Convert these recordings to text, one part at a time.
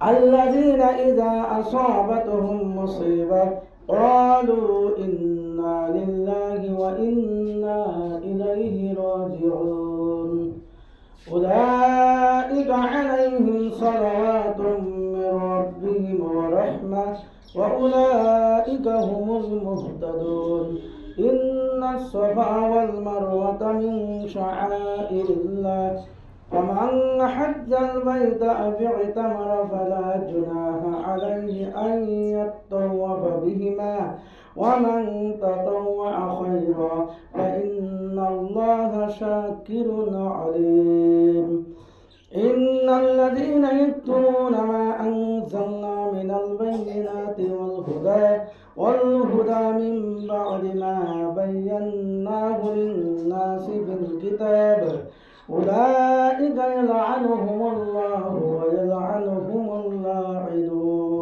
الذين إذا أصابتهم مصيبة قالوا إنا لله وإنا إليه راجعون أولئك عليهم صلوات من ربهم ورحمة وأولئك هم المهتدون إن الصفا والمروة من شعائر الله فمن حج البيت أو اعتمر فلا جناح عليه أن يطوف بهما ومن تطوع خيرا فإن الله شاكر عليم. إن الذين يكتمون ما أنزلنا من البينات والهدى من بعد ما بيناه للناس في الكتاب أولئك يلعنهم الله ويلعنهم اللاعنون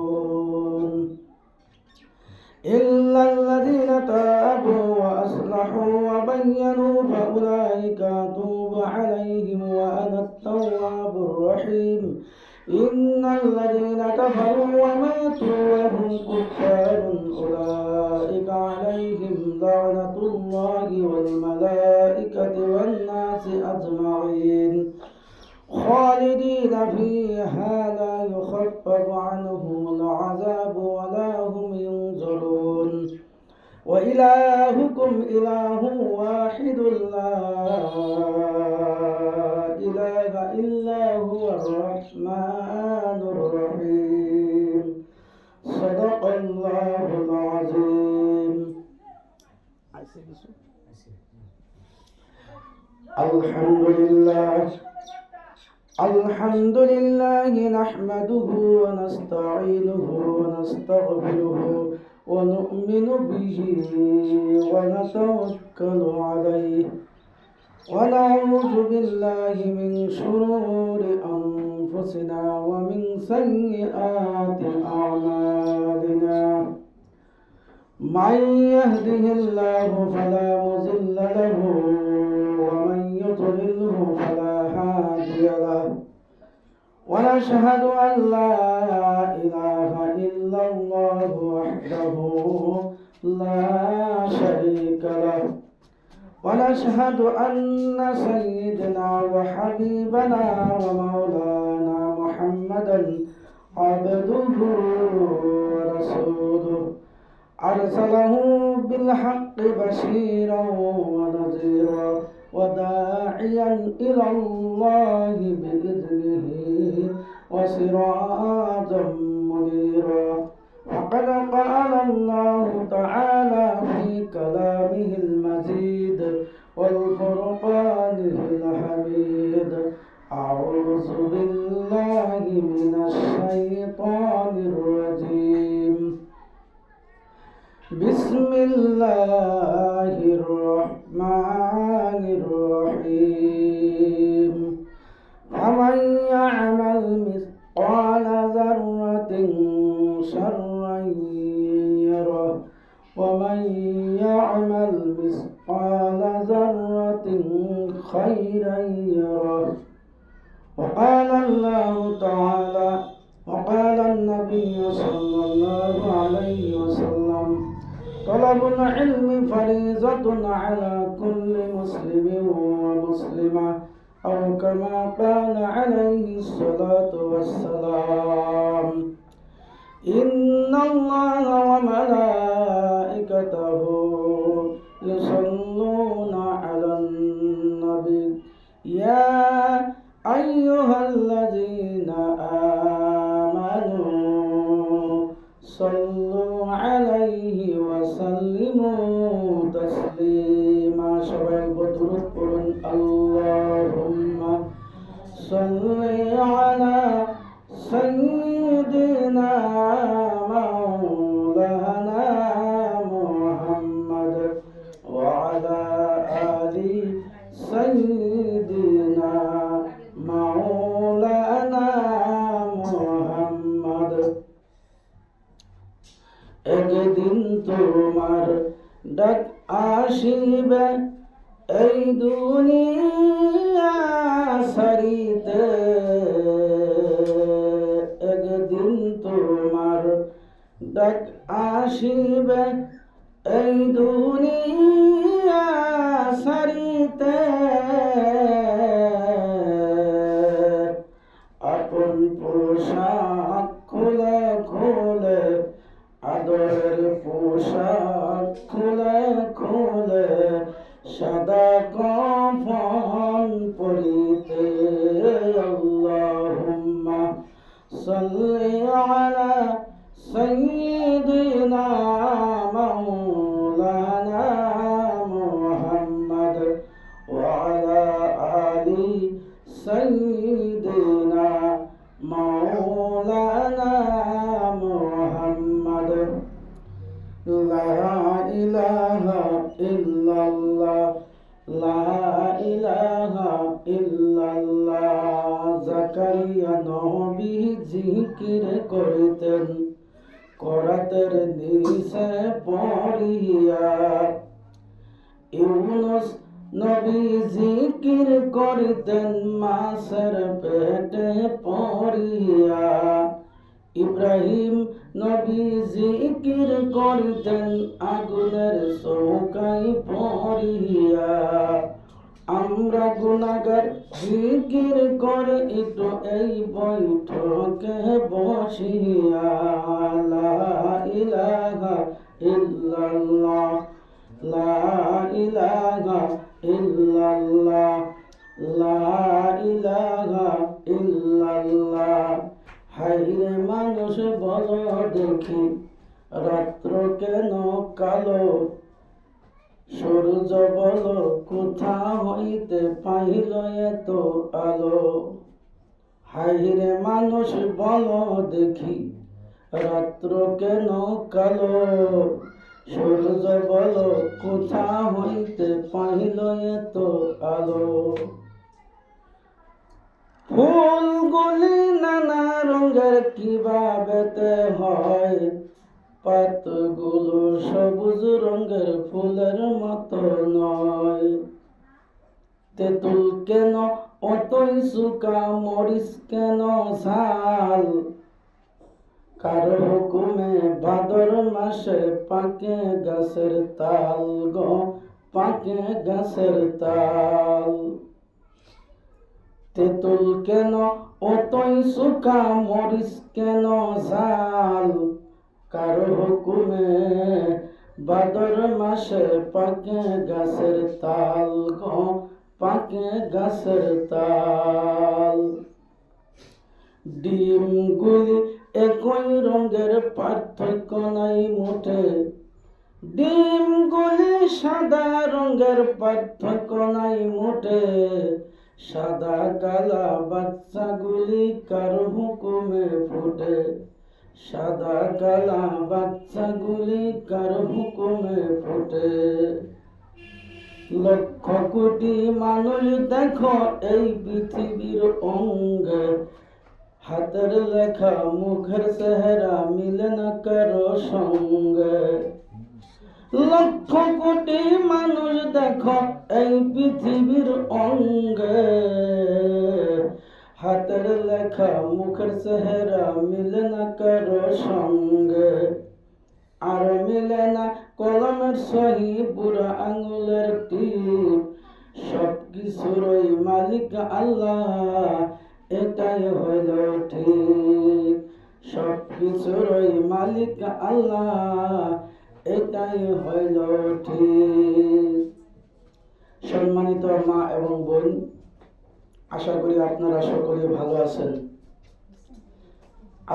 إلا الذين تابوا وأصلحوا وبينوا فأولئك أتوب عليهم وأنا التواب الرحيم. إن الذين كفروا وماتوا وهم كفار أولئك عليهم لعنة الله والملائكة والناس أجمعين خالدين فيها لا يخفف عنهم العذاب ولا هم ينظرون وإلهكم إله واحد لا إله إلا هو الرحمن الرحيم. صدق الله العظيم. الحمد لله نحمده ونستعينه ونستغفره ونؤمن به ونتوكل عليه ونعوذ بالله من شرور أنفسنا ومن سيئات أعمالنا من يهده الله فلا مضل له ومن يضلله فلا هادي له ونشهد أن لا إله إلا الله وحده لا شريك له ونشهد أن سيدنا وحبيبنا ومولانا محمدا عبده ورسوله أرسله بالحق بشيرا ونذيرا وداعيا إلى الله بإذنه وسراجا منيرا. وقد قال الله تعالى في كلامه المجيد والفرقانه الحميد أعوذ بالله من الشيطان الرجيم بسم الله الرحمن الرحيم فمن يعمل مثقال ذرة شرا يره ومن يعمل مثقال ذرة خيرا يره. وقال الله تعالى وقال النبي صلى الله عليه وسلم طلب العلم فريضة على كل مسلم ومسلمة أو كما قال عليه الصلاة والسلام. إن الله وملائكته يصلون على النبي يا أيها الذين آمنوا صلوا عليه وسلموا تسليما. شباب بدر اللهم صل على سيدنا مولانا محمد وعلى آل سيدنا مولانا محمد। একদিন তোমার ডাক আসিবে এই দুনিয়া সারিতে ডাক আসিবে এই দুনিয়া সারিতে, আপন পোশাক খুলে খুলে, আদরের পোশাক খুলে খুলে, সাদা কাফন পরিতে। আল্লাহুম্মা সাল্লি আলা সাইয়্যিদিনা মাওলানা মুহাম্মদ ওয়া আলা আলি সাইয়্যিদিনা মাওলানা মুহাম্মদ। লা ইলাহা ইল্লাল্লাহ, লা ইলাহা ইল্লাল্লাহ। জাকারিয়া নবী জিকির করিতেন করাতের নিশে পড়িয়া, ইউনুস নবী জিকির করিতেন মাছের পেটে পড়িয়া, ইব্রাহিম নবী জিকির করিতেন আগুনের চৌকায় পড়িয়া। আমরা গুনাহগার জিকির করে একটু এই বৈঠকে বসিয়া। লা ইলাহা ইল্লাল্লাহ, লা ইলাহা ইল্লাল্লাহ, লা ইলাহা ইল্লাল্লাহ। হায়রে মানুষ বলো দেখি, রাত্র কেন কালো? সূর্য বলো কোথা হইতে পাইল এত আলো? হায়রে মানুষ বলো দেখি, রাত্র কেন কালো? সূর্য বলো কোথা হইতে পাইল এত আলো? ফুলগুলি নানা রঙের কিভাবেতে হয়, পাতগুলো সবুজ রঙের ফুলের মতো নয়। তেঁতুল কেন অতই শুকা, মরিচ কেন ঝাল? কারো হুকুমে ভাদর মাসে পাকে গাছের তাল গো, পাকে গাছের তাল। তেঁতুল কেন অতই শুকা, মরিচ কেন ঝাল? কারো হুকুমে ভাদর মাসে পাকে গাছের তাল গো, পাকে গাছের তাল। ডিমগুলি একই রঙের, পার্থক্য নাই মোটে। ডিমগুলি সাদা রঙের, পার্থক্য নাই মোটে। সাদা কালা বাচ্চাগুলি কার হুকুমে ফুটে? সাদা কালা বাচ্চাগুলি কার হুকুমে ফুটে? লক্ষ কোটি মানুষ দেখো এই পৃথিবীর অঙ্গে, হাতের লেখা মুখের চেহারা মিলে না কারো সঙ্গে। লক্ষ কোটি মানুষ দেখো এই পৃথিবীর অঙ্গে, হাতের লেখা মুখের চেহারা মিলে না কারো সঙ্গে। আর মিলে না কলমের সহি, বুড়া আঙুলের টিপ। সব কিছুরই মালিক আল্লাহ, এটাই হইল ঠিক। সব কিছুরই মালিক আল্লাহ, এটাই হইল ঠিক। সম্মানিত মা এবং বোন, আশা করি আপনারা সকলে ভালো আছেন।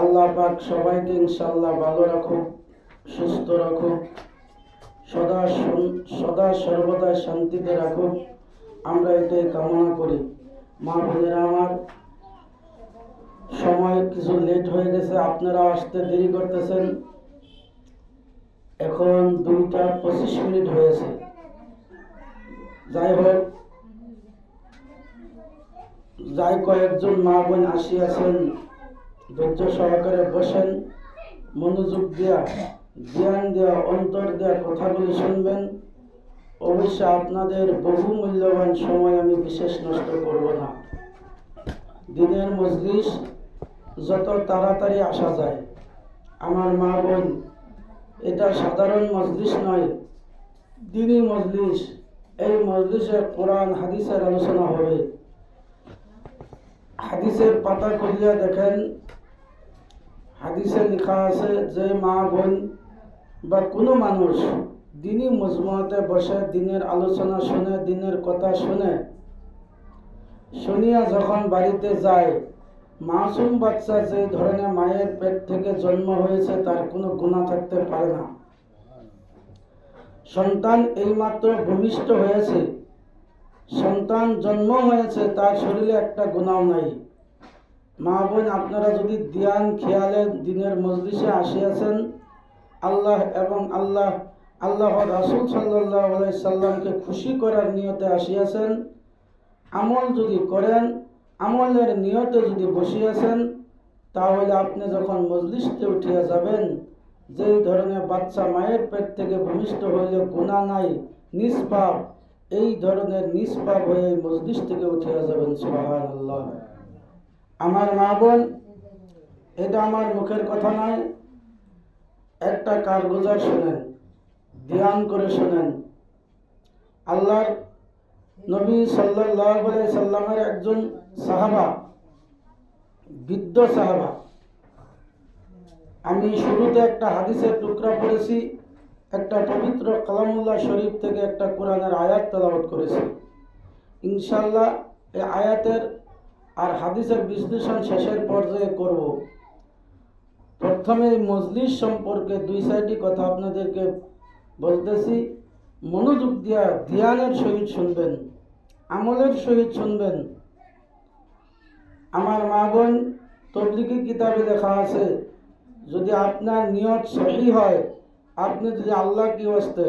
আল্লাহ পাক সবাইকে ইনশাআল্লাহ ভালো রাখুক, সুস্থ রাখুক, সদা সর্বদা শান্তিতে রাখুক, আমরা এটাই কামনা করি। মা বোনেরা আমার, সময় কিছু লেট হয়ে গেছে, আপনারা আসতে দেরি করতেছেন। এখন 2:25 হয়েছে। যাই হোক, যাই কয়েকজন মা বোন আসিয়াছেন, ধৈর্য সহকারে বসেন, মনোযোগ দিয়া, জ্ঞান দেওয়া, অন্তর দেওয়া কথাগুলি শুনবেন। অবশ্যই আপনাদের বহু মূল্যবান সময় আমি বিশেষ নষ্ট করব না। দিনের মজলিস যত তাড়াতাড়ি আসা যায়, আমার মা বোন এটা সাধারণ মজলিস নয়, দ্বীনি মজলিস। এই মজলিসে কোরআন হাদিসের আলোচনা হবে। হাদিসের পাতা খুলিয়া দেখেন, হাদিসে লেখা আছে যে মা বোন বা কোনো মানুষ দ্বীনি মজমুয়াতে বসে দিনের আলোচনা শুনে, দিনের কথা শুনিয়া যখন বাড়িতে যায়, মাসুম বাচ্চা যে ধরনের মায়ের পেট থেকে জন্ম হয়েছে তার কোনো গুনাহ থাকতে পারে না। সন্তান এইমাত্র ভূমিষ্ঠ হয়েছে, সন্তান জন্ম হয়েছে, তার শরীরে একটা গুনাহ নাই। মা বোন, আপনারা যদি ধ্যান খেয়ালে দিনের মজলিসে আসিয়াছেন, আল্লাহ এবং আল্লাহর রাসূল সাল্লাল্লাহু আলাইহি সাল্লামকে খুশি করার নিয়তে আসিয়াছেন, আমল যদি করেন, আমলের নিয়তে যদি বসিয়াছেন, তাহলে আপনি যখন মজলিসে উঠিয়া যাবেন, যেই ধরনের বাচ্চা মায়ের পেট থেকে ভূমিষ্ঠ হইলে গুনাহ নাই, নিষ্পাপ, এই ধরনের নিষ্পাপ হয়ে মজলিস থেকে উঠিয়া যাবেন। সুবহানাল্লাহ। আমার মা বোন, এটা আমার মুখের কথা নয়, একটা কারগুজার শোনেন, ধ্যান করে শোনেন। আল্লাহর নবী সাল্লাল্লাহু আলাইহি সাল্লামের একজন সাহাবা, বৃদ্ধ সাহাবা, আমি শুরুতে একটা হাদিসের টুকরা পড়েছি, একটা পবিত্র কালামুল্লাহ শরীফ থেকে একটা কোরআনের আয়াত তেলাওয়াত করেছি। ইনশাআল্লাহ এই আয়াতের আর হাদিসের বিশ্লেষণ শেষের পর্যায়ে করব। প্রথমে মজলিস সম্পর্কে 2-4টি কথা আপনাদেরকে বলতেছি। মনোযোগ দিয়া ধ্যানের সহিত শুনবেন, আমলের সহিত শুনবেন। আমার মা বোন, তবলিগি কিতাবে লেখা আছে, যদি আপনার নিয়ত সহি হয়, আপনি যদি আল্লাহ কি ওয়াস্তে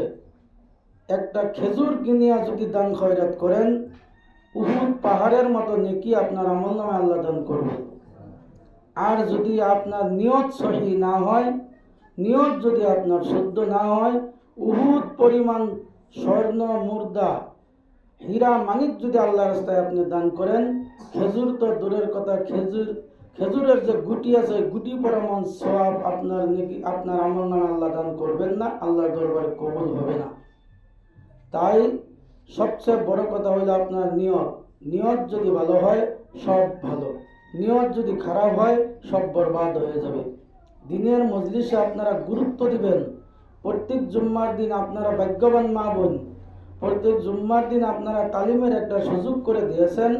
একটা খেজুর কিনিয়া যদি দান খয়রাত করেন, উহুদ পাহাড়ের মতো নেকি আপনার আমলনামায় আল্লাহ দান করবে। আর যদি আপনার নিয়ত সহি না হয়, নিয়ত যদি আপনার শুদ্ধ না হয়, উহুদ পরিমাণ স্বর্ণ, মুর্দা, হীরা, মানিক যদি আল্লাহর রাস্তায় আপনি দান করেন, খেজুর তো দূরের কথা, খেজুরের যে গুটি আছে, গুটি পরিমাণ সওয়াব আপনার নেকি, আপনার আমলনামায় আল্লাহ দান করবেন না, আল্লাহর দরবারে কবুল হবে না। তাই সবচেয়ে বড় কথা হলো আপনার নিয়ত। নিয়ত যদি ভালো হয়, সব ভালো। নিয়ত যদি খারাপ হয়, সব বরবাদ হয়ে যাবে। দিনের মজলিসে আপনারা গুরুত্ব দিবেন। প্রত্যেক জুম্মার দিন আপনারা ভাগ্যবান মা বোন, প্রত্যেক জুম্মার দিন আপনারা তালিমের একটা সুযোগ করে দিয়েছেন,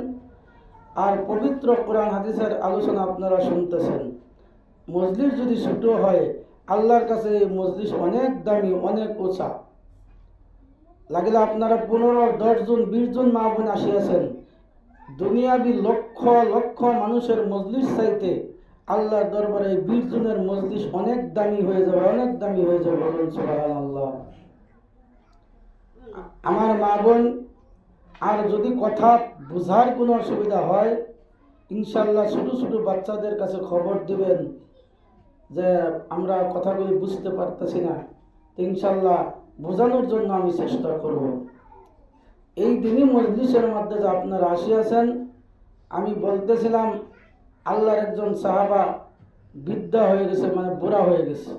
আর পবিত্র কোরআন হাদিসের আলোচনা আপনারা শুনতেছেন। মজলিস যদি ছোট হয়, আল্লাহর কাছে এই মজলিস অনেক দামি, অনেক উঁচা। লাগলে আপনারা 15, 10 জন, 20 জন মা বোন আসিয়াছেন, দুনিয়াবি লক্ষ লক্ষ মানুষের মজলিস চাইতে আল্লাহর দরবারে 20 জনের মজলিস অনেক দামি হয়ে যাবে, অনেক দামি হয়ে যাবে। বলুন সুবহানাল্লাহ। আমার মা বোন, আর যদি কথা বোঝার কোনো অসুবিধা হয়, ইনশাল্লাহ ছোট ছোট বাচ্চাদের কাছে খবর দিবেন যে আমরা কথাগুলি বুঝতে পারতেছি না, তো ইনশাল্লাহ বোঝানোর জন্য আমি চেষ্টা করব। এই দিনই মজলিসের মধ্যে যে আপনারা আসিয়াছেন, আমি বলতেছিলাম আল্লাহর একজন সাহাবা বৃদ্ধা হয়ে গেছে, মানে বুড়া হয়ে গেছে।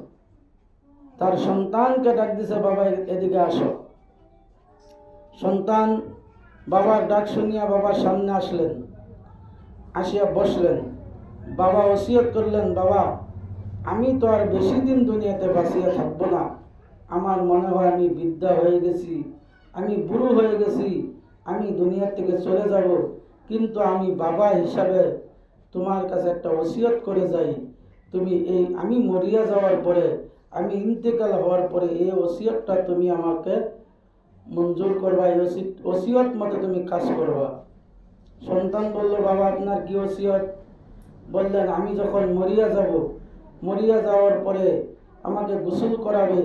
তার সন্তানকে ডাক দিছে, বাবা এদিকে আসো। সন্তান বাবার ডাক শুনিয়া বাবার সামনে আসলেন, আসিয়া বসলেন। বাবা ওসিয়ত করলেন, বাবা আমি তো আর বেশি দিন দুনিয়াতে বাঁচিয়া থাকবো না, আমার মনে হয় আমি বৃদ্ধা হয়ে গেছি, আমি বুড়ো হয়ে গেছি, আমি দুনিয়ার থেকে চলে যাব। কিন্তু আমি বাবা হিসাবে তোমার কাছে একটা ওসিয়ত করে যাই, তুমি এই আমি মরিয়া যাওয়ার পরে, আমি ইন্তেকাল হওয়ার পরে এই ওসিয়তটা তুমি আমাকে মঞ্জুর করবা, এই ওসিয়ত মতো তুমি কাজ করবা। সন্তান বলল, বাবা আপনার কি ওসিয়ত? বললেন, আমি যখন মরিয়া যাব, মরিয়া যাওয়ার পরে আমাকে গোসল করাবে,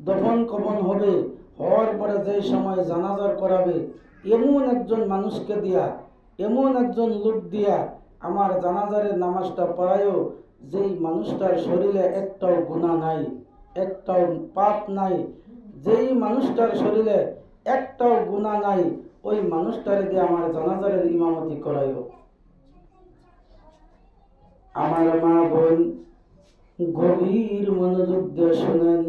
দফন কফন হবে, হওয়ার পরে যে সময় জানাজার করাবে, এমন একজন মানুষকে দিয়া, এমন একজন লোক দিয়া আমার জানাজারের নামাজটা পড়ায়ও, যেই মানুষটার শরীরে একটাও গুনাহ নাই, একটাও পাপ নাই, যেই মানুষটার শরীরে একটাও গুনাহ নাই, ওই মানুষটারে দিয়ে আমার জানাজারের ইমামতি করায়ও। আমার মা বোন, গভীর মনোযোগ দিয়ে শোনেন,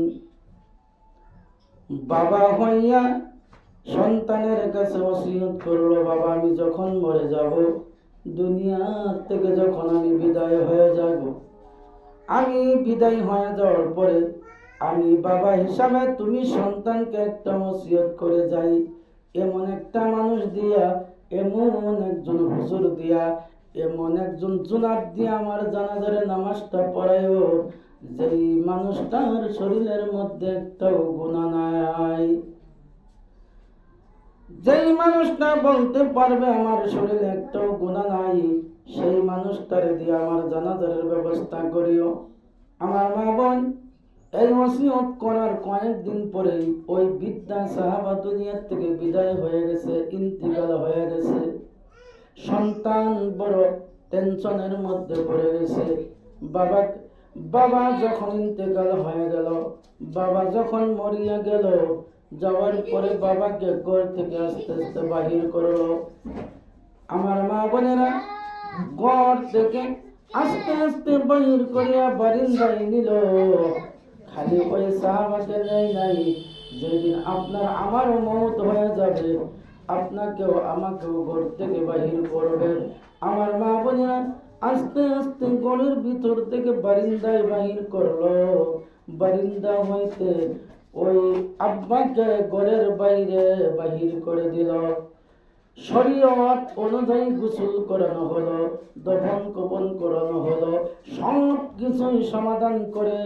বাবা হইয়া সন্তানের কাছে ওসিয়ত করলো, বাবা আমি যখন মরে যাব, দুনিয়া থেকে যখন আমি বিদায় হয়ে যাব, আমি বিদায় হয়ে যাওয়ার পরে আমি বাবা হিসাবে তুমি সন্তানকে একটা ওসিয়ত করে যাই, এমন একটা মানুষ দিয়া, এমন একজন হুজুর দিয়া, এমন একজন জুনাব দিয়া আমার জানাজার নামাজটা পড়ায়ও, যেই মানুষটার শরীরের মধ্যে একটাও গুনাহ নাই। যেই মানুষটা বলতে পারবে আমার শরীরে একটাও গুনাহ নাই, সেই মানুষটারে দিয়ে আমার জানাজার ব্যবস্থা করিও। আমার মা বোন, এই ওসিয়ত করার কয়েকদিন পরেই ওই বৃদ্ধা সাহাবা দুনিয়া থেকে বিদায় হয়ে গেছে, ইন্তিকাল হয়ে গেছে। সন্তান বড় টেনশনের মধ্যে পড়ে গেছে। বাবা বাবা যখন ইন্তেকাল হয়ে গেল, বাবা যখন মরিয়া গেল, যাওয়ার পরে বাবাকে ঘর থেকে আস্তে আস্তে বাহির করলো। আমার মা বোনেরা, ঘর থেকে আস্তে আস্তে বাহির করিয়া বারিন্দায় নিল। খালি ওই সাহাবাকে নেই নাই, যেদিন আপনার আমারও মওত হয়ে যাবে, আপনাকেও আমাকেও ঘর থেকে বাহির করবে। আমার মা বোনেরা আস্তে আস্তে ঘরের ভিতর থেকে বারিন্দায় বাহির করলো। বারিন্দা হইতে ওই আব্বাকে ঘরের বাইরে বাহির করে দিল। শরীয়ত অনুযায়ী গোসল করানো হলো, দফন কাফন করানো হলো, সব কিছুই সমাধান করে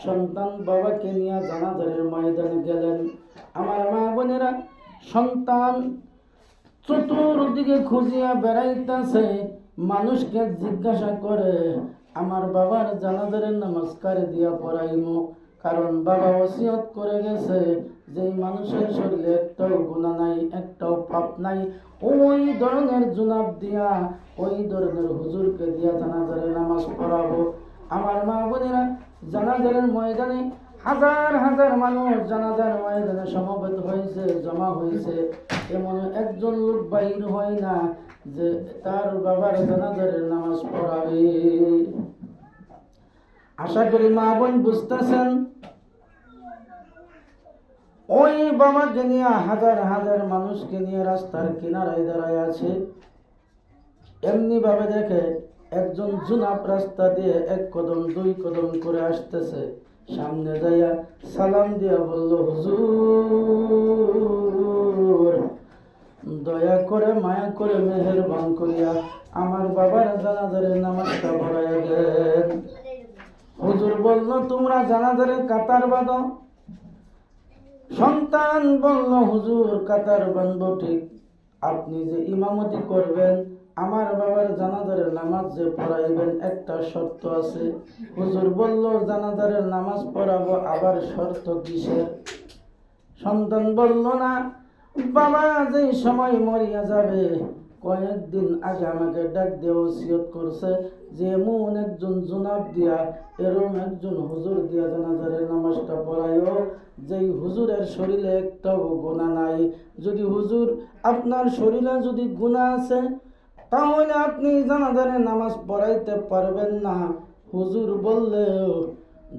সন্তান বাবাকে নিয়ে জানাজারের ময়দানে গেলেন। আমার মা বোনেরা, সন্তান চতুর্দিকে খুঁজিয়া বেড়াইতেছে, মানুষকে জিজ্ঞাসা করে আমার বাবার জানাজার নামাজ কারে দিয়া পড়াইমু, কারণ বাবা ওসিয়ত করে গেছে যেই মানুষের শরীরে একটাও গুনাহ নাই, একটাও পাপ নাই, ওই ধরনের জুনাব দিয়া, ওই ধরনের হুজুরকে দিয়া জানাজার নামাজ পড়াবো। আমার মা বোনেরা, জানাজার ময়দানে হাজার হাজার মানুষ জানাজার ময়দানে সমবেত হয়েছে, জমা হয়েছে, এমন একজন লোক বাহির হয় না যে তার বাবার জানাজার নামাজ পড়াবে। আশা করি মা বোন বুঝতেছেন। ওই বাবাকে নিয়ে হাজার হাজার মানুষকে নিয়ে রাস্তার কিনারায় দাঁড়ায় আছে। এমনি ভাবে দেখে একজন জুনাব রাস্তা দিয়ে এক কদম দুই কদম করে আসতেছে, সামনে যাইয়া সালাম দিয়া বলল, হুজুর দয়া করে মায়া করে মেহেরবান করিয়া আমার বাবার জানাজারের নামাজটা পড়াইয়া দেন। হুজুর বলল, তোমরা জানাজারের কাতার বাঁধো। সন্তান বলল, হুজুর কাতার বাঁধব ঠিক, আপনি যে ইমামতি করবেন, আমার বাবার জানাজারের নামাজ যে পড়াইবেন, একটা শর্ত আছে। হুজুর বলল, জানাজারের নামাজ পড়াবো, আবার শর্ত কিসের? সন্তান বলল, না, বাবা যেই সময় মরিয়া যাবে, কয়েকদিন আগে আমাকে ডাক দিয়ে ওসিয়ত করছে যে এমন একজন জুনাব দিয়া, এরম একজন হুজুর দিয়া জানাজারের নামাজটা পড়াইও, যেই হুজুরের শরীরে একটাও গুনাহ নাই। যদি হুজুর আপনার শরীরে যদি গুনাহ আছে, তাহলে আপনি জানাজারের নামাজ পড়াইতে পারবেন না। হুজুর বললেও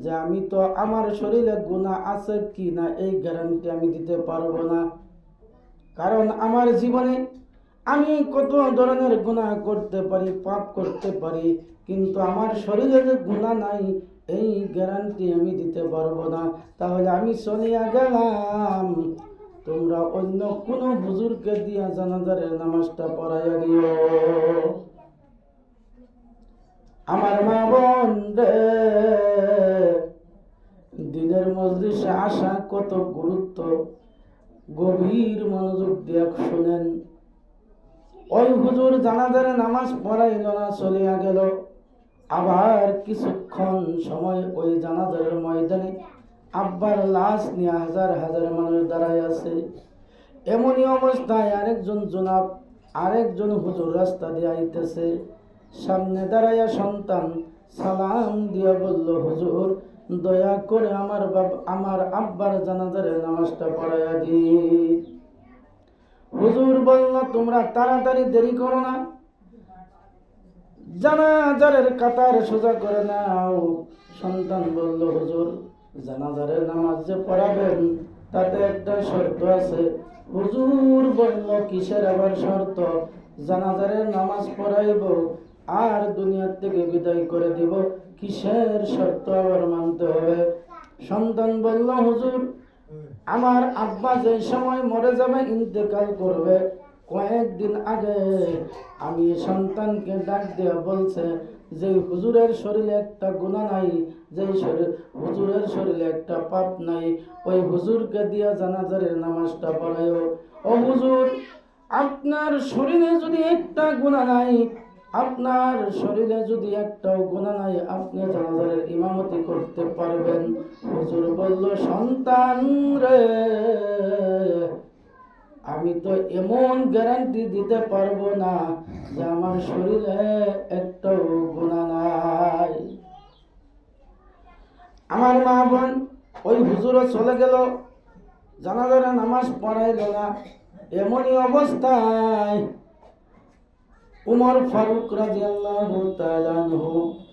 যে আমি তো আমার শরীরে গুনাহ আছে কি না এই গ্যারান্টি আমি দিতে পারবো না, কারণ আমার জীবনে আমি কত ধরনের গুনাহ করতে পারি, পাপ করতে পারি, কিন্তু আমার শরীরে যে গুনাহ নাই এই গ্যারান্টি আমি দিতে পারবো না। তাহলে আমি চলিয়া গেলাম, তোমরা অন্য কোন হুজুরকে দিয়া জানাজারের নামাজটা পড়াইয়া দিও। আমার মা বোন রে, দিনের মজলিসে আসা কত গুরুত্ব, গভীর মনোযোগ দিয়ে শুনেন। ওই হুজুর জানাজার নামাজ পড়াইল না, চলিয়া গেল। আবার কিছুক্ষণ সময় ওই জানাজার ময়দানে আব্বার লাশ নিয়ে হাজার হাজার মানুষ দাঁড়ায় আছে। এমনই অবস্থায় আরেকজন জনাব, আরেকজন হুজুর রাস্তা দিয়ে আইতেছে। সামনে দাঁড়াইয়া সন্তান সালাম দিয়া বলল, হুজুর দয়া করে আমার আব্বার জানাজার নামাজটা পড়াইয়া দিন। হুজুর বলল, তোমরা তাড়াতাড়ি দেরি করো না, জানাজারের কাতার সোজা করে নাও। সন্তান বলল, হুজুর জানাজারের নামাজ যে পড়াবেন, তাতে একটা শর্ত আছে। হুজুর বলল, কিসের আবার শর্ত? জানাজারে নামাজ পড়াইব আর দুনিয়ার থেকে বিদায় করে দিব, কিসের শর্ত আবার মানতে হবে? সন্তান বলল, হুজুর আমার আব্বা যে সময় মরে যাবে, ইন্তেকাল করবে, কয়েকদিন আগে আমি সন্তানকে ডাক দিয়ে বলছে যে হুজুরের শরীরে একটা গুনাহ নাই, যে হুজুরের শরীরে একটা পাপ নাই, ওই হুজুরকে দিয়া জানাজার নামাজটা পড়ায়ও। ও হুজুর, আপনার শরীরে যদি একটা গুনাহ নাই, আপনার শরীরে যদি একটাও গুনাহ নাই, আপনি জানাজার ইমামতি করতে পারবেন। হুজুর বলল, সন্তান রে, আমি তো এমন গ্যারান্টি দিতে পারবো না যে আমার শরীরে একটাও গুনাহ নাই। আমার মা বোন, ওই হুজুরও চলে গেল, জানাজার নামাজ পড়াইল না। এমনই অবস্থায় উমর ফারুক রাদিয়াল্লাহু তাআলা আনহু,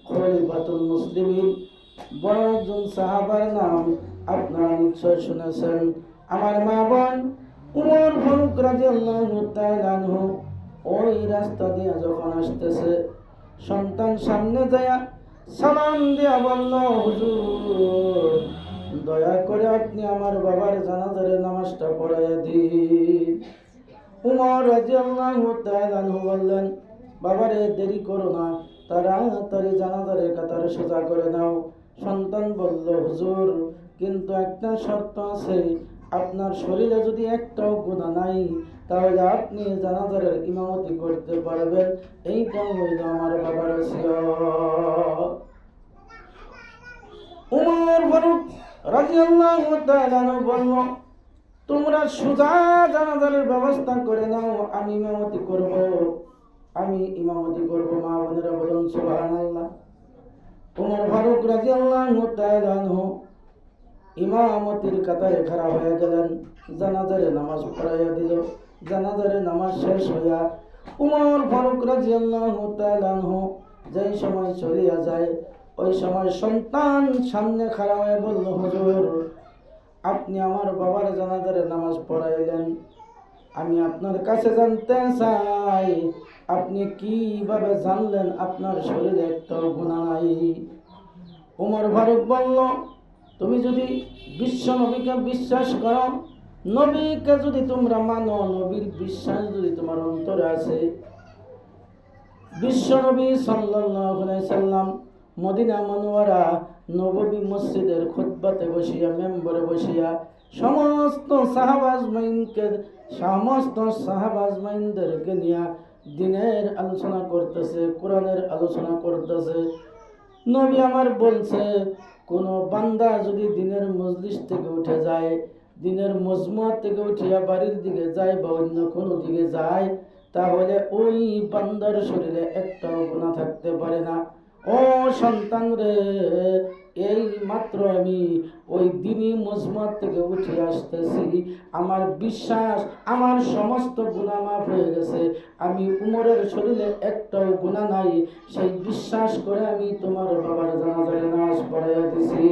খলিফাতুল মুসলিমিন, বড় একজন সাহাবার নাম আপনারা নিশ্চয় শুনেছেন। আমার মা বোন, উমর ফারুক রাদিয়াল্লাহু তাআলা আনহু ওই রাস্তা দিয়ে যখন আসতেছে, সন্তান সামনে যায় সালাম দিয়া বলল, হুজুর দয়া করে আপনি আমার বাবার জানাজার নামাজটা পড়াইয়া দিন। উমর রাদিয়াল্লাহু তাআলা আনহু বললেন, বাবারে দেরি করো না, তাড়াতাড়ি জানাজার কাতার সোজা করে নাও। সন্তান বলল, হুজুর কিন্তু একটা শর্ত আছে, আপনার শরীরে যদি একটাও গুনাহ নাই, তাহলে আপনি জানাজার ইমামতি করতে পারবেন, এইটা হইল আমার বাবার ওসিয়ত। উমর ফারুক রাদিয়াল্লাহু তাআলা আনহু বলল, তোমরা সোজা জানাজার ব্যবস্থা করে নাও, আমি ইমামতি করব, আমি ইমামতি করব। মা বোনেরা বলুন সুবহানাল্লাহ। উমর ফারুক রাদিয়াল্লাহু তাআলা আনহু ইমামতির কাতারে খাড়া হয়ে গেলেন, জানাজারে নামাজ পড়াইয়া দিল। জানাজারে নামাজ শেষ হইয়া উমর ফারুক রাদিয়াল্লাহু তাআলা আনহু যেই সময় চলিয়া যায়, ওই সময় সন্তান সামনে খাড়া হয়ে বলল, হুজুর আপনি আমার বাবার জানাজারে নামাজ পড়াইলেন, আমি আপনার কাছে জানতে চাই আপনি কিভাবে জানলেন আপনার শরীরে একটাও গুনাহ নাই? উমর ফারুক বলল, তুমি যদি বিশ্ব নবীকে বিশ্বাস করো, নবীকে যদি তোমরা মানো, নবীর বিশ্বাস যদি তোমার অন্তরে আছে, বিশ্ব নবী সাল্লাল্লাহু আলাইহি সাল্লাম মদিনা মুনওয়ারা নববী মসজিদের খুতবাতে বসিয়া, মেম্বরে বসিয়া সমস্ত সাহাবা আজমাইনদেরকে নিয়ে দিনের আলোচনা করতেছে, কোরআনের আলোচনা করতেছে। নবী আমার বলছে, কোন বান্দা যদি দিনের মজলিস থেকে উঠে যায়, দিনের মজমুয়া থেকে উঠিয়া বাড়ির দিকে যায় বা অন্য কোনো দিকে যায়, তাহলে ওই বান্দার শরীরে একটাও গুনাহ থাকতে পারে না। ও সন্তান রে, এই মাত্র আমি ওই দিনই মজমুয়া থেকে উঠে আসতেছি, আমার বিশ্বাস আমার সমস্ত গুনাহ মাফ হয়ে গেছে, আমি উমরের শরীরে একটাও গুনাহ নাই, সেই বিশ্বাস করে আমি তোমার বাবার জানাজারে নামাজ পড়াইয়া দিছি।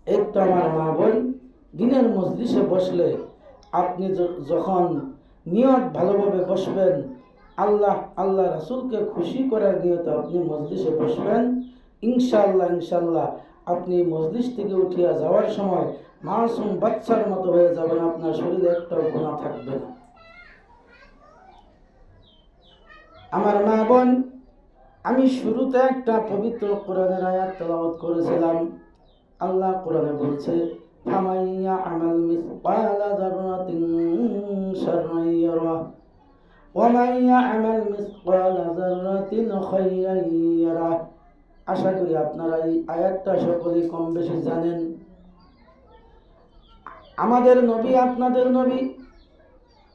একটু আমার মা বোন, দিনের মজলিসে বসলে আপনি যখন নিয়ত ভালোভাবে বসবেন, আল্লাহ রাসূলকে খুশি করার নিয়তে আপনি মজলিসে বসবেন, ইনশাআল্লাহ আপনি মজলিস থেকে উঠিয়া যাওয়ার সময় মাসুম বাচ্চার মতো হয়ে যাবেন, আপনার শরীরে একটাও গুনাহ থাকবে না। আমার মা বোন, আমি শুরুতে একটা পবিত্র কোরআনের আয়াত তেলাওয়াত করেছিলাম। আল্লাহ কোরআনে বলছে, ফামান ইয়া'মাল মিসকালা যাররাতিন শাররান ইয়ারা ওয়া মান ইয়া'মাল মিসকালা যাররাতিন খায়রান ইয়ারা। আশা করি আপনারা এই আয়াতটা সকলেই কম বেশি জানেন। আমাদের নবী, আপনাদের নবী,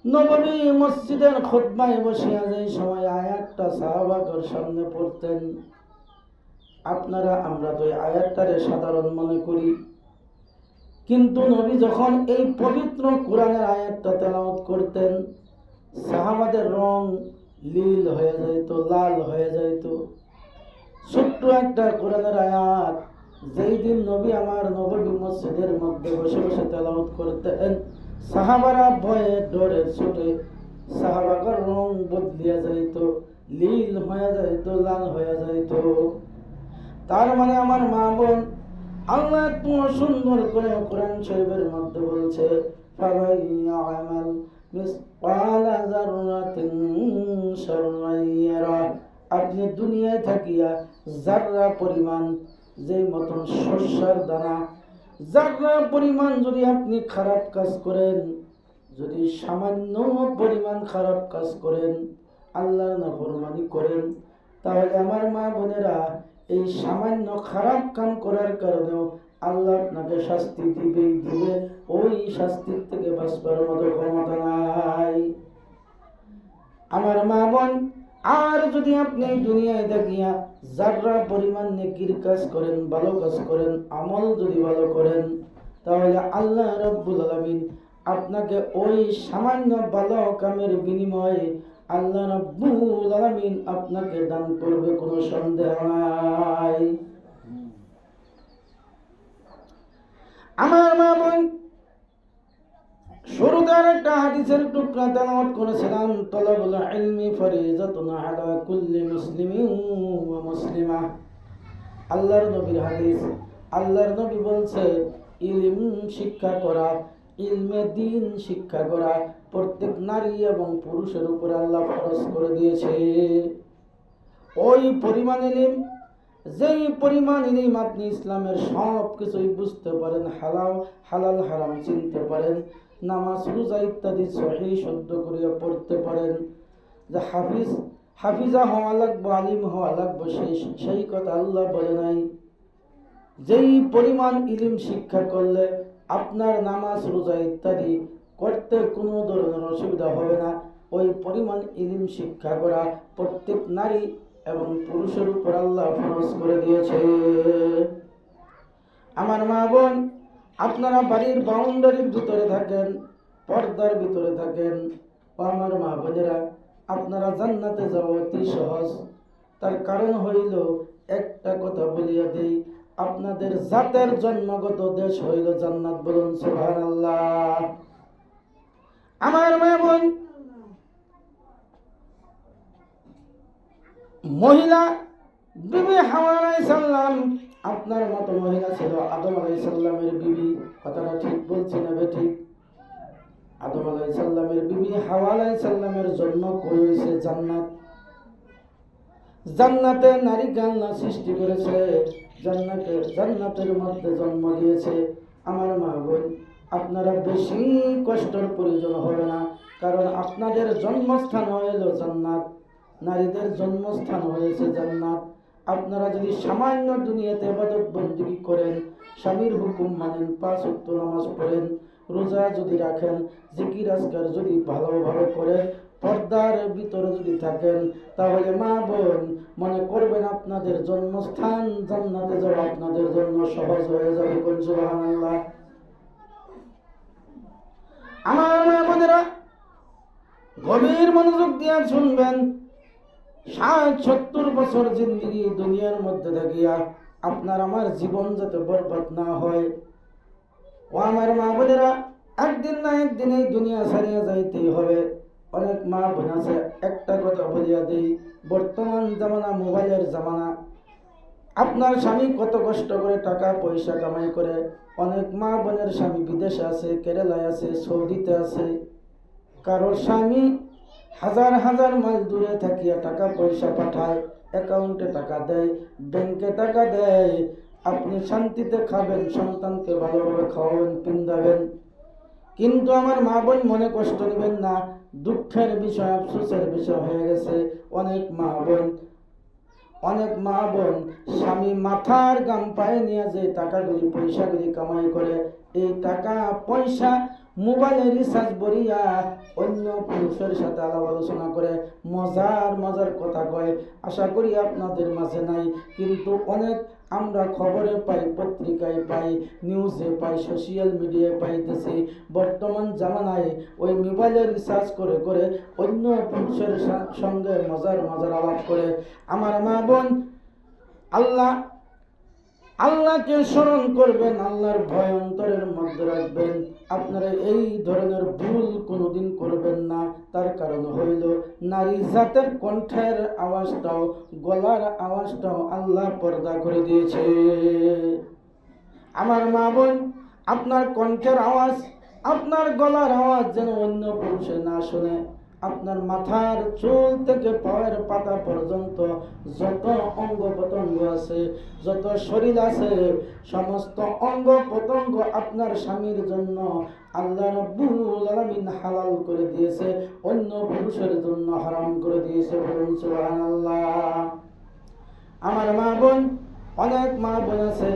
নববী মসজিদের খুতবায় বসিয়া যে সময় আয়াতটা সাহাবাদের সামনে পড়তেন, আমরা তো এই আয়াতটারে সাধারণ মনে করি, কিন্তু নবী যখন এই পবিত্র কোরআনের আয়াতটা তেলাওয়াত করতেন, সাহাবাদের রং নীল হয়ে যাইত, লাল হয়ে যাইত। ছোট্ট একটা কোরআনের আয়াত যেই দিন নবী আমার নববী মসজিদের মধ্যে বসে বসে তেলাওয়াত করতেন, সাহাবারা ভয়ে ডরে ছুটে, সাহাবাগর রং বদলিয়া যাইত, লীল হয়ে যাইত, লাল হয়ে যাইত। তার মানে আমার মা বোন, আল্লাহ এত সুন্দর করে কোরআন শরীফের মধ্যে বলছে, ফামান ইয়ামাল মিসকালা যাররাতিন শাররান ইয়ারা। আপনি দুনিয়ায় থাকিয়া যাররা পরিমাণ, যে মতন শস্যের দানা, যাররা পরিমাণ যদি আপনি খারাপ কাজ করেন, যদি সামান্য পরিমাণ খারাপ কাজ করেন, আল্লাহর নাফরমানি করেন, তাহলে আমার মা বোনেরা, এই সামান্য খারাপ কাম করার কারণেও আল্লাহ আপনাকে শাস্তি দিবেই দিবে। ওই শাস্তির থেকে বাঁচবার মতো ক্ষমতা নাই আমার মা বোন। আর যদি আপনি দুনিয়ায় দেখিয়া যাররা পরিমাণ নেকির কাজ করেন, ভালো কাজ করেন, আমল যদি ভালো করেন, তাহলে আল্লাহ রাব্বুল আলামিন আপনাকে ওই সামান্য ভালো কামের বিনিময়ে আল্লাহ রাব্বুল আলামিন আপনাকে দান করবে, কোনো সন্দেহ নাই আমার মা বোন। শুরুতে একটা হাদিসের টুকরা তেলাওয়াত করেছিলাম, তলাবুল ইলমি ফরিজাতুন আলা কুল্লি মুসলিমিন ওয়া মুসলিমা। আল্লাহর নবীর হাদিস। আল্লাহর নবী বলছে, ইলম শিক্ষা করা, ইলমে দিন শিক্ষা করা প্রত্যেক নারী এবং পুরুষের উপর আল্লাহ ফরজ করে দিয়েছে। ওই পরিমাণ ইলম, যেই পরিমাণ ইলম আপনি ইসলামের সব কিছুই বুঝতে পারেন, হালাল হারাম চিনতে পারেন, নামাজ রোজা ইত্যাদি সহিহ শুদ্ধ করিয়া পড়তে পারেন, যে হাফিজা হওয়া লাগবে, আলিম হওয়া লাগবে, সেই কথা আল্লাহ বলে নাই। যেই পরিমাণ ইলম শিক্ষা করলে আপনার নামাজ রোজা ইত্যাদি করতে কোনো ধরনের অসুবিধা হবে না, ওই পরিমাণ ইলম শিক্ষা করা প্রত্যেক নারী এবং পুরুষের উপর আল্লাহ ফরজ করে দিয়েছে। আমার মা বোন, আপনারা বাড়ির বাউন্ডারির ভিতরে থাকেন, পর্দার ভিতরে থাকেন, ও আমার মা বোনেরা, আপনারা জান্নাতে যাওয়া অতি সহজ। তার কারণ হইল, একটা কথা বলিয়া দেই, আপনাদের জাতের জন্মগত দেশ হইল জান্নাত। বলুন সুবহানাল্লাহ। আমার মা বোন, মহিলা বিবি হাওয়া আলাইহিস সালাম, আপনার মতো মহিলা ছিল আদম আলাইহিস সালামের বিবি। কথাটা ঠিক বলছি না বেঠিক? আদম আলাইহিস সালামের বিবি হাওয়া আলাইহিস সালামের জন্ম কই হইছে? জান্নাত। জান্নাতে নারীকে আল্লাহ সৃষ্টি করেছে, জান্নাতের মধ্যে জন্ম দিয়েছে। আমার মা বোন, আপনারা বেশি কষ্টের প্রয়োজন হবে না, কারণ আপনাদের জন্মস্থান হইল জান্নাত, নারীদের জন্মস্থান হয়েছে জান্নাত। আপনারা যদি সামান্য দুনিয়াতে ইবাদত বন্দেগী করেন, স্বামীর হুকুম মানেন, 5 ওয়াক্ত নামাজ পড়েন, রোজা যদি রাখেন, জিকির আজকার যদি ভালোভাবে করেন, পর্দার ভিতরে যদি থাকেন, তাহলে মা বোন মনে করবেন আপনাদের জন্মস্থান জান্নাতে যাওয়া আপনাদের জন্য সহজ হয়ে যাবে। কোন সুবহানাল্লাহ। আমার মা বোনেরা, গভীর মনোযোগ দিয়ে শুনবেন। 60-70 বছর জিন্দেগি দুনিয়ার মধ্যে থাকিয়া আপনার আমার জীবন যাতে বরবাদ না হয়। ও আমার মা বোনেরা, একদিন না একদিন এই দুনিয়া ছাড়িয়া যাইতেই হবে। অনেক মা বোন আছে, একটা কথা বলিয়া দেই, বর্তমান জামানা মোবাইলের জামানা। আপনার স্বামী কত কষ্ট করে টাকা পয়সা কামাই করে, অনেক মা বোনের স্বামী বিদেশে আছে, কেরালায় আছে, সৌদিতে আছে। কারো স্বামী হাজার হাজার মাইল দূরে থাকিয়া টাকা পয়সা পাঠায়, অ্যাকাউন্টে টাকা দেয়, ব্যাংকে টাকা দেয়। আপনি শান্তিতে খাবেন, সন্তানকে ভালোভাবে খাওয়াবেন, পিন্দাবেন। কিন্তু আমার মা বোন মনে কষ্ট নেবেন না, দুঃখের বিষয়, আফসোসের বিষয় হয়ে গেছে। অনেক মা বোন স্বামী মাথার গাম পায়ে নিয়ে যে টাকাগুলি পয়সাগুলি কামাই করে, এই টাকা পয়সা মোবাইলে রিচার্জ করিয়া অন্য পুরুষের সাথে আলাপ আলোচনা করে মজার কথা কয়। আশা করি আপনাদের মাঝে নাই, কিন্তু অনেক আমরা খবরে পাই, পত্রিকায় পাই, নিউজে পাই, সোশ্যাল মিডিয়ায় পাইতেছি। বর্তমান জামানায় ওই মোবাইলে রিচার্জ করে করে অন্য পুরুষের সঙ্গে মজার আলাপ করে। আমার মা বোন, আল্লাহ আল্লাহকে স্মরণ করবেন, আল্লাহর ভয় অন্তরের মধ্যে রাখবেন। আপনারা এই ধরনের ভুল কোনোদিন করবেন না। তার কারণ হইল নারী জাতের কণ্ঠের আওয়াজটাও, গলার আওয়াজটাও আল্লাহ পর্দা করে দিয়েছে। আমার মা বোন, আপনার কণ্ঠের আওয়াজ, আপনার গলার আওয়াজ যেন অন্য পুরুষে না শুনে। আপনার মাথার চুল থেকে পায়ের পাতা পর্যন্ত যত অঙ্গ প্রত্যঙ্গ আছে, যত শরীর আছে, সমস্ত অঙ্গ প্রত্যঙ্গ আপনার স্বামীর জন্য আল্লাহ রাব্বুল আলামিন হালাল করে দিয়েছে, অন্য পুরুষের জন্য হারাম করে দিয়েছে। বলুন সুবহানাল্লাহ। আমার মা বোন, অনেক মা বোন আছে,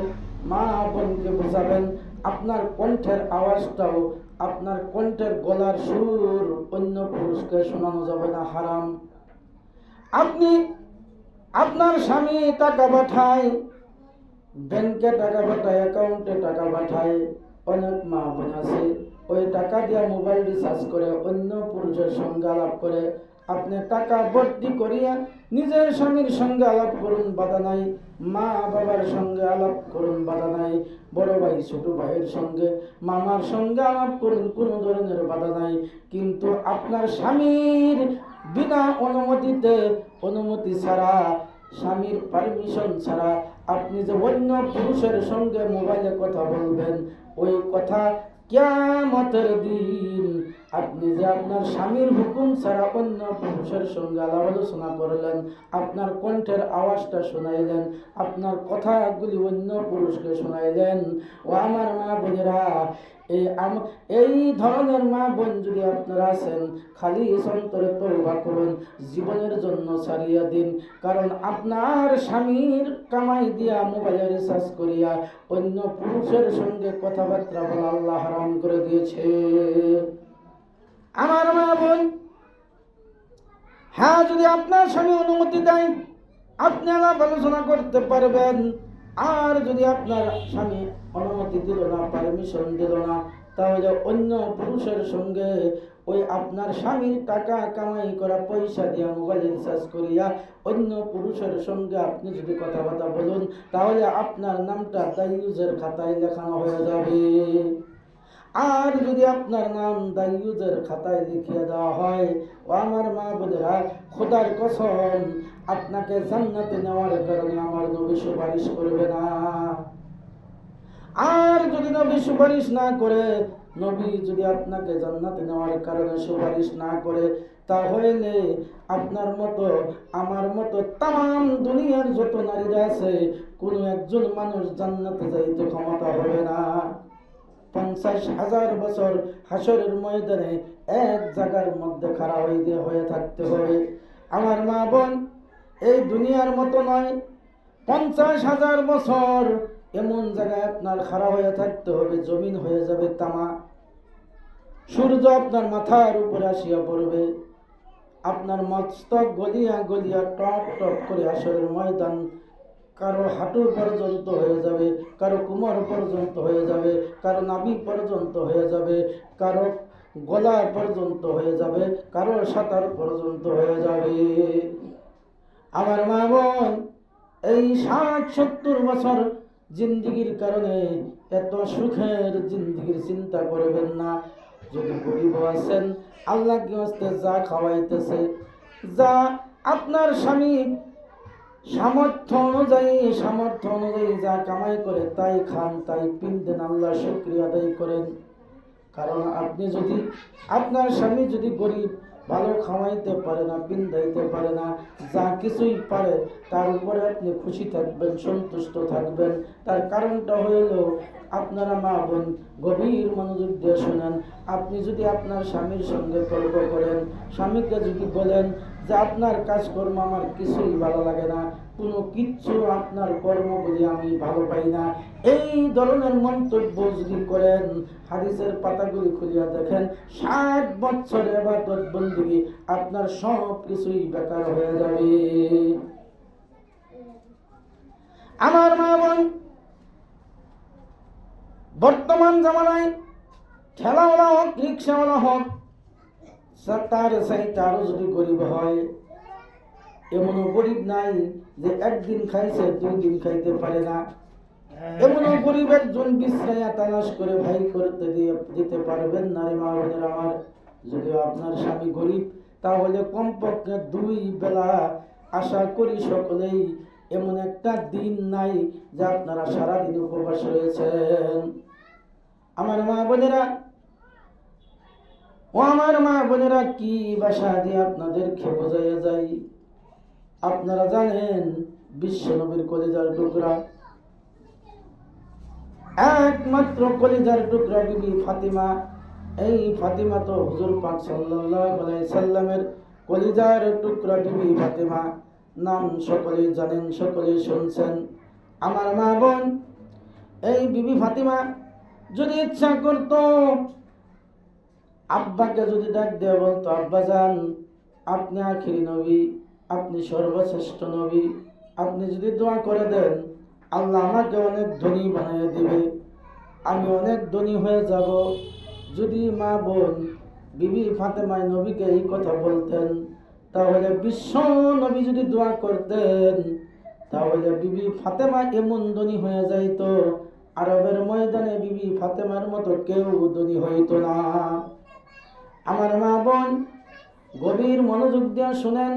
মা বোনকে বোঝাবেন আপনার কণ্ঠের আওয়াজটাও, আপনার কণ্ঠের গলার সুর অন্য পুরুষকে শোনানো যাবে না, হারাম। আপনি আপনার স্বামী টাকা পাঠায়, ব্যাংকে টাকা পাঠায়, অ্যাকাউন্টে টাকা পাঠায়, অনেক মা বোন আছে ওই টাকা দিয়ে মোবাইল রিচার্জ করে অন্য পুরুষের সঙ্গে আলাপ করে। আপনি টাকা ভর্তি করিয়া নিজের স্বামীর সঙ্গে আলাপ করুন, বাধা নাই। মা বাবার সঙ্গে আলাপ করুন, বাধা নাই। বড় ভাই ছোট ভাইয়ের সঙ্গে, মামার সঙ্গে আলাপ করুন, কোনো ধরনের বাধা নাই। কিন্তু আপনার স্বামীর বিনা অনুমতিতে, অনুমতি ছাড়া, স্বামীর পারমিশন ছাড়া আপনি যে অন্য পুরুষের সঙ্গে মোবাইলে কথা বলবেন, ওই কথা কিয়ামতের দিন আপনি যে আপনার স্বামীর হুকুম ছাড়া অন্য পুরুষের সঙ্গে আলাপ আলোচনা করলেন, আপনার কণ্ঠের আওয়াজটা শোনাইলেন, আপনার কথাগুলি অন্য পুরুষকে শোনাইলেন, ও আমার মা বোনেরা, এই ধরনের মা বোন যদি আপনারা আছেন, খালি অন্তরে তওবা করুন, জীবনের জন্য ছাড়িয়া দিন। কারণ আপনার স্বামীর কামাই দিয়া মোবাইলে রিচার্জ করিয়া অন্য পুরুষের সঙ্গে কথাবার্তা বলা আল্লাহ হারাম করে দিয়েছে। আমার মা বোন, হ্যাঁ, যদি আপনার স্বামী অনুমতি দেয় আপনি আলাপ আলোচনা করতে পারবেন। আর যদি আপনার স্বামী অনুমতি দিল না, পারমিশন দিল না, তাহলে অন্য পুরুষের সঙ্গে ওই আপনার স্বামীর টাকা কামাই করা পয়সা দিয়া মোবাইল রিচার্জ করিয়া অন্য পুরুষের সঙ্গে আপনি যদি কথাবার্তা বলুন, তাহলে আপনার নামটা দায়ুজের খাতায় লেখানো হয়ে যাবে। আর যদি আপনার নাম দায়ুজের খাতায় লিখিয়ে দেওয়া হয়, ও আমার মা বোনেরা, খোদার কসম, আপনাকে জান্নাতে নেওয়ার কারণে আমার নবী সুপারিশ করবে না। আর যদি নবী সুপারিশ না করে, নবী যদি আপনাকে জান্নাতে নেওয়ার কারণে সুপারিশ না করে, তাহলে আপনার মতো, আমার মতো তাম দুনিয়ার যত নারীরা আছে, কোনো একজন মানুষ জান্নাতে যাইতে ক্ষমতা হবে না। 50,000 বছর হাসরের ময়দানে এক জায়গার মধ্যে খাড়া হয়ে থাকতে হবে। আমার মা বোন, এই দুনিয়ার মতো নয়, 50,000 বছর এমন জায়গায় আপনার খাড়া হয়ে থাকতে হবে, জমিন হয়ে যাবে তামা, সূর্য আপনার মাথার উপরে আসিয়া পড়বে, আপনার মস্তক গলিয়া গলিয়া টপ টপ করে হাসরের ময়দান কারো হাঁটু পর্যন্ত হয়ে যাবে, কারো কোমর পর্যন্ত হয়ে যাবে, কারো নাভি পর্যন্ত হয়ে যাবে, কারো গলা পর্যন্ত হয়ে যাবে, কারো সাঁতার পর্যন্ত হয়ে যাবে। আমার মা বোন, এই 60-70 বছর জিন্দিগির কারণে এত সুখের জিন্দিগির চিন্তা করবেন না। যদি গরিব আছেন, আল্লাহ কি হস্তে যা খাওয়াইতেছে, যা আপনার স্বামী সামর্থ্য অনুযায়ী যা কামাই করে তাই খান, তাই পিনতেন, আল্লাহ শুকরিয়া আদায় করেন। কারণ আপনি যদি, আপনার স্বামী যদি গরিব, ভালো খাওয়াইতে পারে না, পিন্দাইতে পারে না, যা কিছুই পারে তার উপরে আপনি খুশি থাকবেন, সন্তুষ্ট থাকবেন। তার কারণটা হইল, আপনারা মা বোন গভীর মনোযোগ দিয়ে শোনেন। আপনি যদি আপনার স্বামীর সঙ্গে তর্ক করেন, স্বামীকে যদি বলেন যে আপনার কাজকর্ম আমার কিছুই ভালো লাগে না, কোনো কিচ্ছু আপনার কর্মগুলি আমি ভালো পাই না, এই ধরনের মন্তব্য যদি করেন, হাদিসের পাতাগুলি খুলিয়া দেখেন, 60 বছর ইবাদত বন্দেগী আপনার সব কিছুই বেকার হয়ে যাবে। আমার মা বোন, বর্তমান জামানায় ঠেলাওয়ালা হোক, রিক্সাওয়ালা হোক, তার চাইতে আরো যদি গরিব হয়, এমনও গরিব নাই যে একদিন খাইছে 2 দিন খাইতে পারে না। এমন গরিব একজন বিশ্রায়া তালাশ করে ভাই করতে দিতে পারবেন না রে মা বোনের আমার। যদিও আপনার স্বামী গরিব, তাহলে কমপক্ষে 2 বেলা আশা করি সকলেই এমন একটা দিন নাই যে আপনারা সারাদিন উপবাস রয়েছেন। আমার মা বোনেরা, ও আমার মা বোনেরা, কি ভাষা দিয়ে আপনাদেরকে বোঝাইয়া যাই। আপনারা জানেন বিশ্ব নবীর কলিজার টুকরা, একমাত্র কলিজার টুকরা বিবি ফাতিমা। এই ফাতিমা তো হুজুর পাক সাল্লাল্লাহু আলাইহি সাল্লামের কলিজার টুকরা বিবি ফাতিমা। নাম সকলেই জানেন, সকলেই শুনছেন। আমার মা বোন, এই বিবি ফাতিমা যদি ইচ্ছা করত, আব্বাকে যদি ডাক দিয়ে বলতো, আব্বা যান, আপনি আখিরি নবী, আপনি সর্বশ্রেষ্ঠ নবী, আপনি যদি দোয়া করে দেন, আল্লাহ আমাকে অনেক ধনী বানিয়ে দিবে, আমি অনেক ধনী হয়ে যাব। যদি মা বোন বিবি ফাতেমায় নবীকে এই কথা বলতেন, তাহলে বিশ্ব নবী যদি দোয়া করতেন, তাহলে বিবি ফাতেমা এমন ধনী হয়ে যাইত, আরবের ময়দানে বিবি ফাতেমার মতো কেউ ধনী হইত না। আমার মা বোন, গভীর মনোযোগ দিয়ে শুনেন।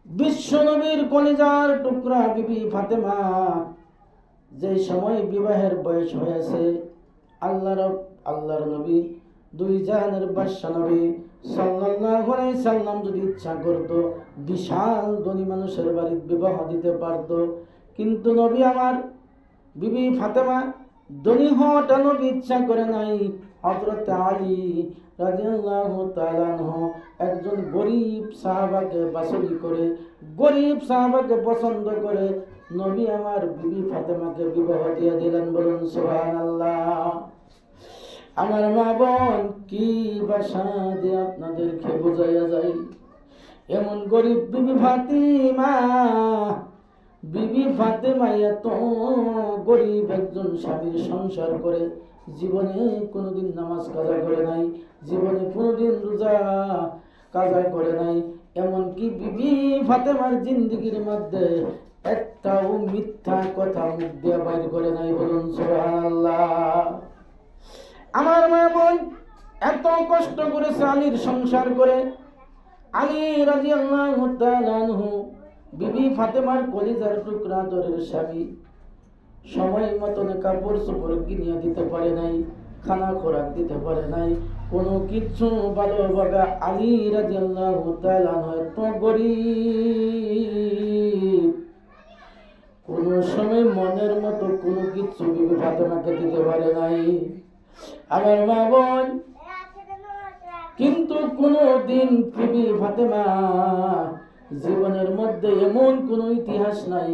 বিশ্ব নবীর কলিজার টুকরা বিবি ফাতেমা যে সময় বিবাহের বয়স হয়েছে, আল্লাহর নবী, 2 জাহানের বাদশা নবী সাল্লাল্লাহু আলাইহি সাল্লাম যদি ইচ্ছা করত, বিশাল ধনী মানুষের বাড়িতে বিবাহ দিতে পারত। কিন্তু নবী আমার বিবি ফাতেমা ধনী হওয়াটা নবী ইচ্ছা করে নাই। হযরত আলী রাদিয়াল্লাহু তাআলা আনহু একজন গরিব সাহাবাকে বাছাই করে, গরিব সাহাবাকে পছন্দ করে নবী আমার বিবি ফাতেমাকে বিবাহ দিয়ে দিলেন। বলুন সুবহানাল্লাহ। আমার মা বোন, কি ভাষা দিয়ে আপনাদেরকে বোঝাইয়া যায়। এমন গরিব বিবি ফাতিমা, বিবি ফাতেমা এত গরিব একজন স্বামীর সংসার করে, জীবনে কোনোদিন নামাজ কাজা করে নাই, জীবনে কোনোদিন রোজা কাজা করে নাই। এমনকি বিবি ফাতেমার জিন্দেগির মধ্যে একটাও মিথ্যা কথা মুখ দিয়ে বাইর করে নাই। বলুন সুবহানাল্লাহ। আমার মা বোন এত কষ্ট করেছে আলীর সংসার করে। আলী রাদিয়াল্লাহু তাআলা আনহু বিবি ফাতেমার কলিজার টুকরা দরের স্বামী, সময় মতন কাপড় চোপড় কিনিয়ে দিতে পারে নাই, খানা খোরাক দিতে পারে নাই, কোনো কিছু ভালোভাবে। আলী রাদিয়াল্লাহু তাআলা এত গরিব, কোনো সময় মনের মতো কোনো কিছু বিবি ফাতেমাকে দিতে পারে নাই। আমার মা বোন, কিন্তু কোনো দিন বিবি ফাতেমা জীবনের মধ্যে এমন কোনো ইতিহাস নাই,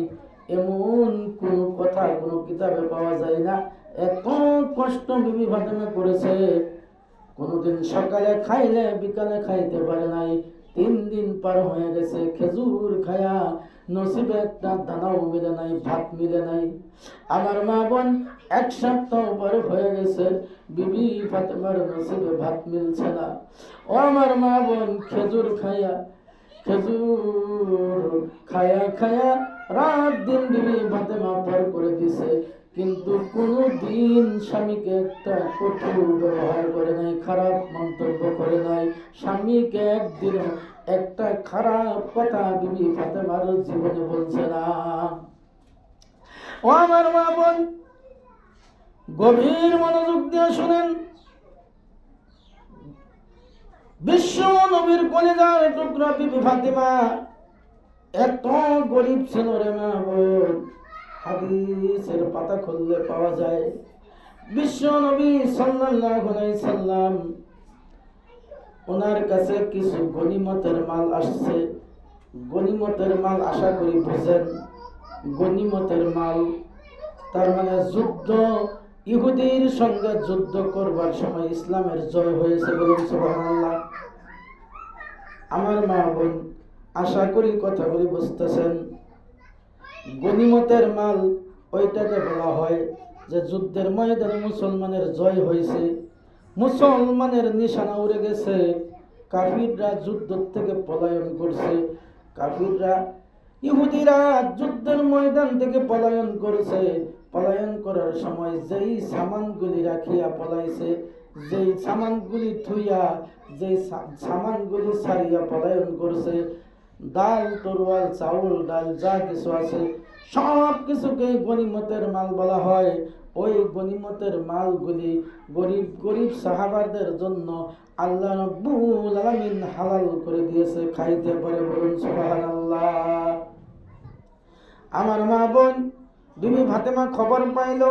এমন কোন কথা কোনো কিতাবে পাওয়া যায় না, এত কষ্ট বিবি ফাতেমা করেছে। কোনোদিন সকালে খাইলে বিকালে খাইতে পারে নাই। 3 দিন পার হয়ে গেছে, খেজুর খায়া নসিবে একটা দানাও মিলে নাই, ভাত মিলে নাই। আমার মা বোন, 1 সপ্তাহ পর হয়ে গেছে, বিবি ফাতেমার নসিবে ভাত মিলছে না। ও আমার মা বোন, খেজুর খায়া রাত দিন বিবি ফাতেমা পার করে দিছে, কিন্তু কোনদিন স্বামীকে একটা কঠোর ব্যবহার করে নাই, খারাপ মন্তব্য করে নাই। স্বামীকে একদিন একটা খারাপ কথা বিবি ফাতেমার জীবনে বলছে না। ও আমার মা বোন, গভীর মনোযোগ দিয়ে শুনেন। বিশ্ব নবীর কলিজার টুকরা বিবি ফাতেমা এত গরিব ছিল রে মা বোন, হাদিসের পাতা খুললে পাওয়া যায়। বিশ্ব নবী সাল্লাল্লাহু আলাইহি সাল্লাম, ওনার কাছে কিছু গনিমতের মাল আসছে। গনিমতের মাল আশা করি বুঝেন। গনিমতের মাল তার মানে যুদ্ধ, ইহুদির সঙ্গে যুদ্ধ করবার সময় ইসলামের জয় হয়েছে। বলুন সুবহানাল্লাহ। আমার মা বোন, আশা করি কথাগুলি বুঝতেছেন। গনিমতের মাল ওইটাকে বলা হয় যে যুদ্ধের ময়দানে মুসলমানের জয় হয়েছে, মুসলমানের নিশানা উড়ে গেছে, কাফিররা যুদ্ধ থেকে পলায়ন করছে, কাফিররা ইহুদিরা যুদ্ধের ময়দান থেকে পলায়ন করেছে, পলায়ন করার সময় যেই সামানগুলি রাখিয়া পলাইছে, যেই সামানগুলি থুইয়া, যেই সামানগুলি ছাড়িয়া পলায়ন করছে, ডাল তরোয়াল চাউল ডাল যা কিছু আছে সব কিছুকেই গনিমতের মাল বলা হয়। ওই গনিমতের মালগুলি গরিব গরিব সাহাবাদের জন্য আল্লাহ রাব্বুল আলামিন হালাল করে দিয়েছে, খাইতে পারে, বলুন সুবহানাল্লাহ। আমার মা বোন বিবি ফাতেমা খবর পাইল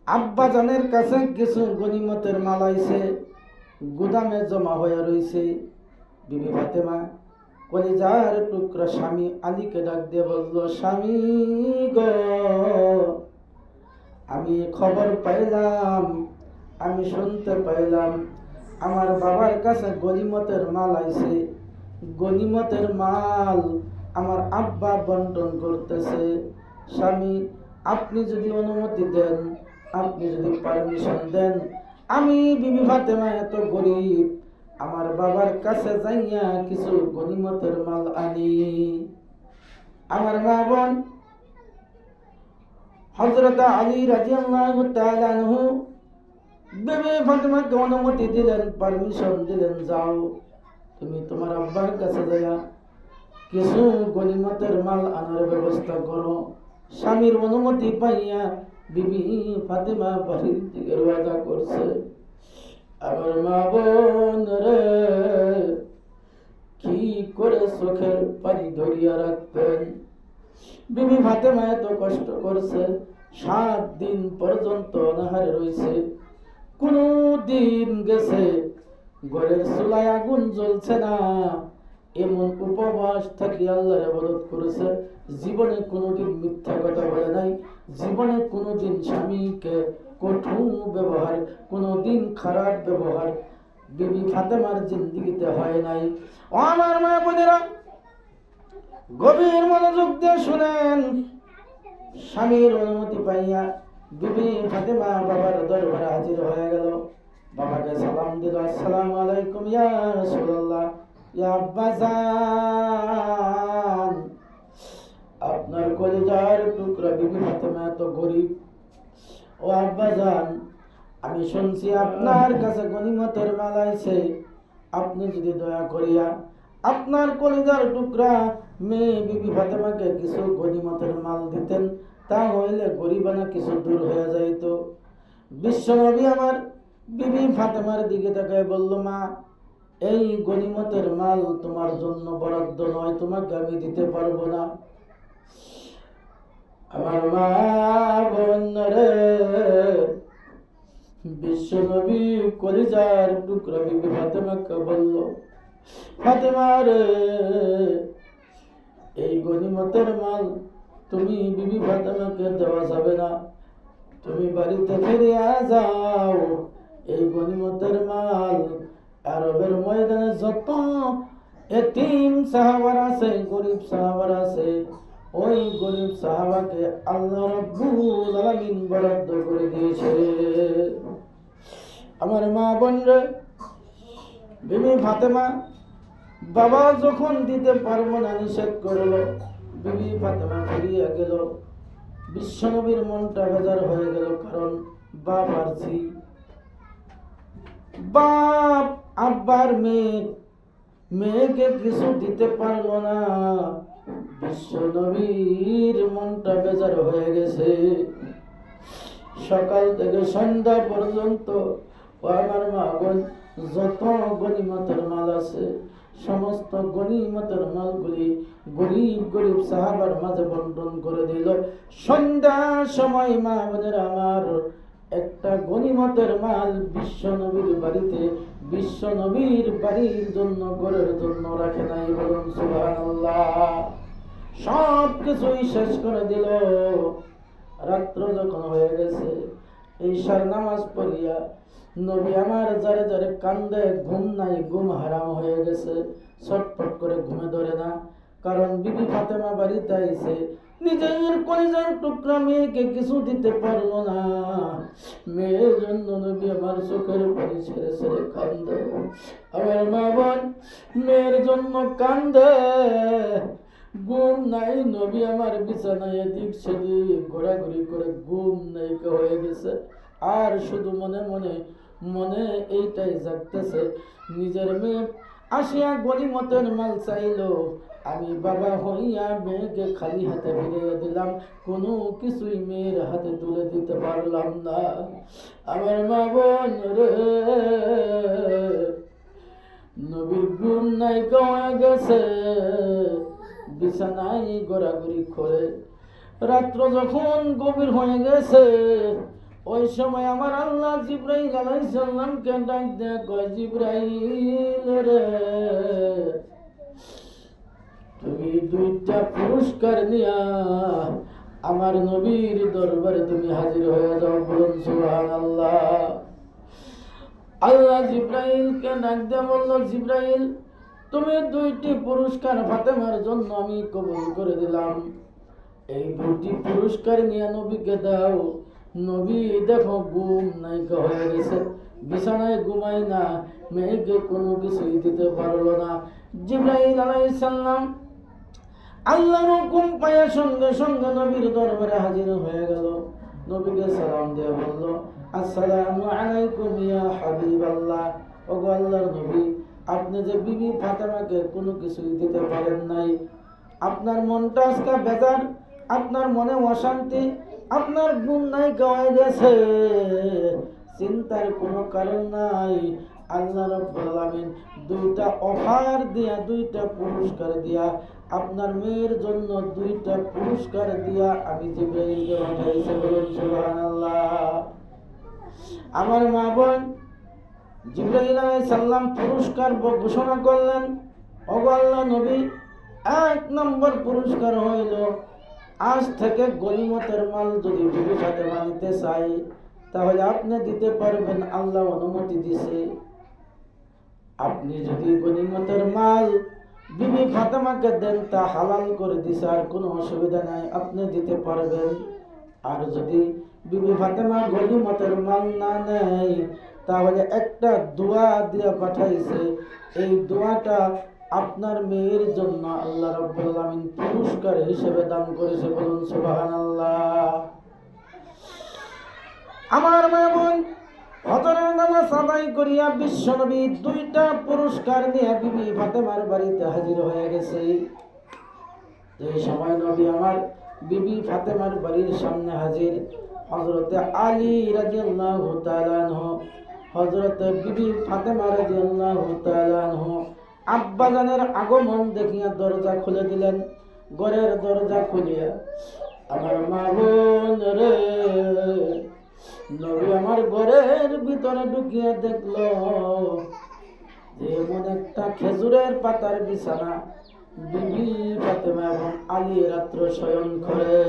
আব্বা জানের কাছে কিছু গনিমতের মাল আইছে, গুদামে জমা হয়ে রইছে। বিবি ফাতেমা কলিজার টুকরা স্বামী আলীকে ডাক দিয়ে বলল, স্বামী গো, আমি খবর পাইলাম, আমি শুনতে পাইলাম আমার বাবার কাছে গনিমতের মাল আইছে। গনিমতের মাল আমার আব্বা বন্টন করতেছে। স্বামী, আপনি যদি অনুমতি দেন, আপনি যদি পারমিশন দেন, আমি বিবি ফাতেমা এত গরিব, আমার বাবার কাছে যাইয়া কিছু গনিমতের মাল আনি। আমার মা বোন হযরত আলী রাদিয়াল্লাহু তাআলা আনহু বিবি ফাতেমাকে অনুমতি দিলেন, পারমিশন দিলেন, যাও তুমি তোমার আব্বার কাছে যাইয়া কিছু গনিমতের মাল আনার ব্যবস্থা করো। স্বামীর অনুমতি পাইয়া বিবি ফাতেমা বাড়ির দিকে রওনা করছে। আমার মা বোন রে, কি করে চোখের পানি ধরিয়া রাখতেন। বিবি ফাতেমা এত কষ্ট করছে, 7 দিন পর্যন্ত অনাহারে রয়েছে। কোন দিন গেছে ঘরের চুলায় আগুন জ্বলছে না, এমন উপবাস থাকি আল্লাহর ইবাদত করেছে। জীবনে কোনোদিন মিথ্যা কথা বলে নাই, জীবনে কোনোদিন স্বামীকে কঠোর ব্যবহার, কোনোদিন খারাপ ব্যবহার বিবি ফাতেমার জিন্দেগিতে হয় নাই। ও আমার মা বোনেরা, গভীর মনোযোগ দিয়ে শুনেন। স্বামীর অনুমতি পাইয়া বিবি ফাতেমা বাবার দরবারে হাজির হয়ে গেল। বাবাকে সালাম দিল, আসসালামু আলাইকুম ইয়া রাসূলুল্লাহ, ইয়া আব্বাজান। আপনার কলিজার টুকরা বিবি ফাতেমা তো গরিব। ও আব্বাজান, আমি শুনছি আপনার কাছে গনিমতের মাল আইছে, আপনি যদি দয়া করিয়া আপনার কলিজার টুকরা মেয়ে বিবি ফাতেমাকে কিছু গনিমতের মাল দিতেন, তা হইলে গরিবানা কিছু দূর হয়ে যাইত। বিশ্বনবী আমার বিবি ফাতেমার দিকে তাকায় বলল, মা, এই গনিমতের মাল তোমার জন্য বরাদ্দ নয়, তোমাকে আমি দিতে পারবো না। আমার মা বোন রে, বিশ্বনবী কলিজার টুকরা বিবি ফাতেমাকে বলল, ফাতেমা রে, এই গনিমতের মাল তুমি বিবি ফাতেমাকে দেওয়া যাবে না, তুমি বাড়িতে ফিরিয়া যাও। এই গনিমতের মাল আরবের ময়দানে যত এতিম সাহাবার আছে, গরিব সাহাবার আছে, ওই গরিব সাহাবাকে আল্লাহ রাব্বুল আলামিন বরাদ্দ করে দিয়েছে। আমার মা বোনরা, বিবি ফাতেমা বাবা যখন দিতে পারবো না নিষেধ করলো, বিবি ফাতেমা ফিরিয়া গেল। বিশ্বনবীর মনটা বেজার হয়ে গেল, কারণ বাপ আর ঝি, বাপ আব্বার মেয়েকে কিছু দিতে পারলো না। বিশ্বনবীর মনটা বেজার হয়ে গেছে। সকাল থেকে সন্ধ্যা পর্যন্ত আমার মা বোন যত গনিমতের মাল আছে সমস্ত গনিমতের মালগুলি গরিব গরিব সাহাবার মাঝে বন্টন করে দিল। সন্ধ্যার সময় মা বোনের আমার একটা গনিমতের মাল বিশ্বনবীর বাড়িতে, বিশ্বনবীর বাড়ির জন্য, ঘরের জন্য রাখে নাই, বলুন সুবহানাল্লাহ। সব কিছুই শেষ করে দিল। রাত্র যখন হয়ে গেছে, ঈশার নামাজ পড়িয়া নবী আমার যারে যারে কান্দে, ঘুম নাই, ঘুম হারাম হয়ে গেছে, ছটফট করে ঘুমে ধরে না। কারণ বিবি ফাতেমা বাড়িতে আইছে, নিজের কলিজার টুকরা মেয়েকে কিছু দিতে পারলো না। মেয়ের জন্য নবী আমার চোখের পানি ছেড়ে ছেড়ে কান্দে। আমার মা বোন মেয়ের জন্য কান্দে, ঘুম নাই, নবী আমার বিছানায় এদিক সেদিক ঘোরাঘুরি করে ঘুম নাইকা হয়ে গেছে। আর শুধু মনে মনে মনে এইটাই জাগতেছে, নিজের মেয়ে আসিয়া গনিমতের মাল চাইলো, আমি বাবা হইয়া মেয়েকে খালি হাতে ফিরিয়ে দিলাম, কোনো কিছুই মেয়ের হাতে তুলে দিতে পারলাম না। আমার মা বোন রে, নবীর ঘুম নাইকা হয়ে গেছে, বিছানায় ঘোরাঘুরি করে। রাত্র যখন গভীর হয়ে গেছে, ওই সময় আমার আল্লাহ জিবরাইল আলাইহিস সালামকে ডাক দেয়া কয়, জিবরাইল রে, তুমি 2টা পুরস্কার নিয়া আমার নবীর দরবারে তুমি হাজির হয়ে যাও। বলুন সুবহানাল্লাহ। আল্লাহ জিবরাইলকে ডাক দেয়া বলল, জিবরাইল, তুমি 2টি পুরস্কার ফাতেমার জন্য আমি কবুল করে দিলাম, এই 2টি পুরস্কার নিয়ে নবীকে দাও। নবী দেখো ঘুম নাইকা হয়ে গেছে, বিছানায় ঘুমাই না, মেয়েকে কোনো কিছুই দিতে পারলো না। জিবরাইল আলাইহিস সালাম আল্লাহর হুকুম পায়া সঙ্গে সঙ্গে নবীর দরবারে হাজির হয়ে গেল। নবীকে সালাম দিয়ে বলল, আসসালামু আলাইকুম ইয়া হাবিবাল্লাহ। ওগো আল্লাহর নবী, আপনি যে বিবি ফাতেমাকে কোনো কিছুই দিতে পারেন নাই, আপনার মনটা আজকে বেজার, আপনার মনে অশান্তি, আপনার ঘুম নাইকা হয়ে গেছে, চিন্তার কোনো কারণ নাই। আল্লাহ রাব্বুল আলামিন 2টা অফার দিয়া, 2টা পুরস্কার দিয়া, আপনার মেয়ের জন্য 2টা পুরস্কার দিয়া আমি জিবরাইলকে পাঠাইছি। বলুন সুবহানাল্লাহ। আমার মা বোন, জিবরাইল আলাইহিস সালাম পুরস্কার ঘোষণা করলেন, ওগো আল্লাহ নবী, 1 নম্বর পুরস্কার হইল, আজ থেকে গনিমতের মাল যদি বিবি ফাতেমা নিতে চাই তাহলে আপনি দিতে পারবেন, আল্লাহ অনুমতি দিছে। আপনি যদি গনিমতের মাল বিবি ফাতেমাকে দেন তা হালাল করে দিছে, আর কোনো অসুবিধা নাই, আপনি দিতে পারবেন। আর যদি বিবি ফাতেমা গনিমতের মাল না নেয় তাহলে একটা দোয়া দিয়ে পাঠাইছে, এই দোয়াটা আপনার মেয়ের জন্য আল্লাহ রাব্বুল আলামিন পুরস্কার হিসেবে দান করেছে। বলুন সুবহানাল্লাহ। আমার মা বোন, হজরের নামাজ আদায় করিয়া বিশ্বনবী 2টা পুরস্কার নিয়ে বিবি ফাতেমার বাড়িতে হাজির হয়ে গেছে। যে সময় নবী আমার বিবি ফাতেমার বাড়ির সামনে হাজির, হযরতে আলী রাদিয়াল্লাহু তাআলা আনহু, হযরতে বিবি ফাতেমা রাদিয়াল্লাহু তাআলা আনহু আব্বাজানের আগমন দেখিয়া দরজা খুলে দিলেন। ঘরের দরজা খুলিয়া আমার মা বোন রে, নবী আমার ঘরের ভিতরে ঢুকিয়ে দেখলো যে এমন একটা খেজুরের পাতার বিছানা, বিবি ফাতেমা এবং আলী রাত্র শয়ন করে।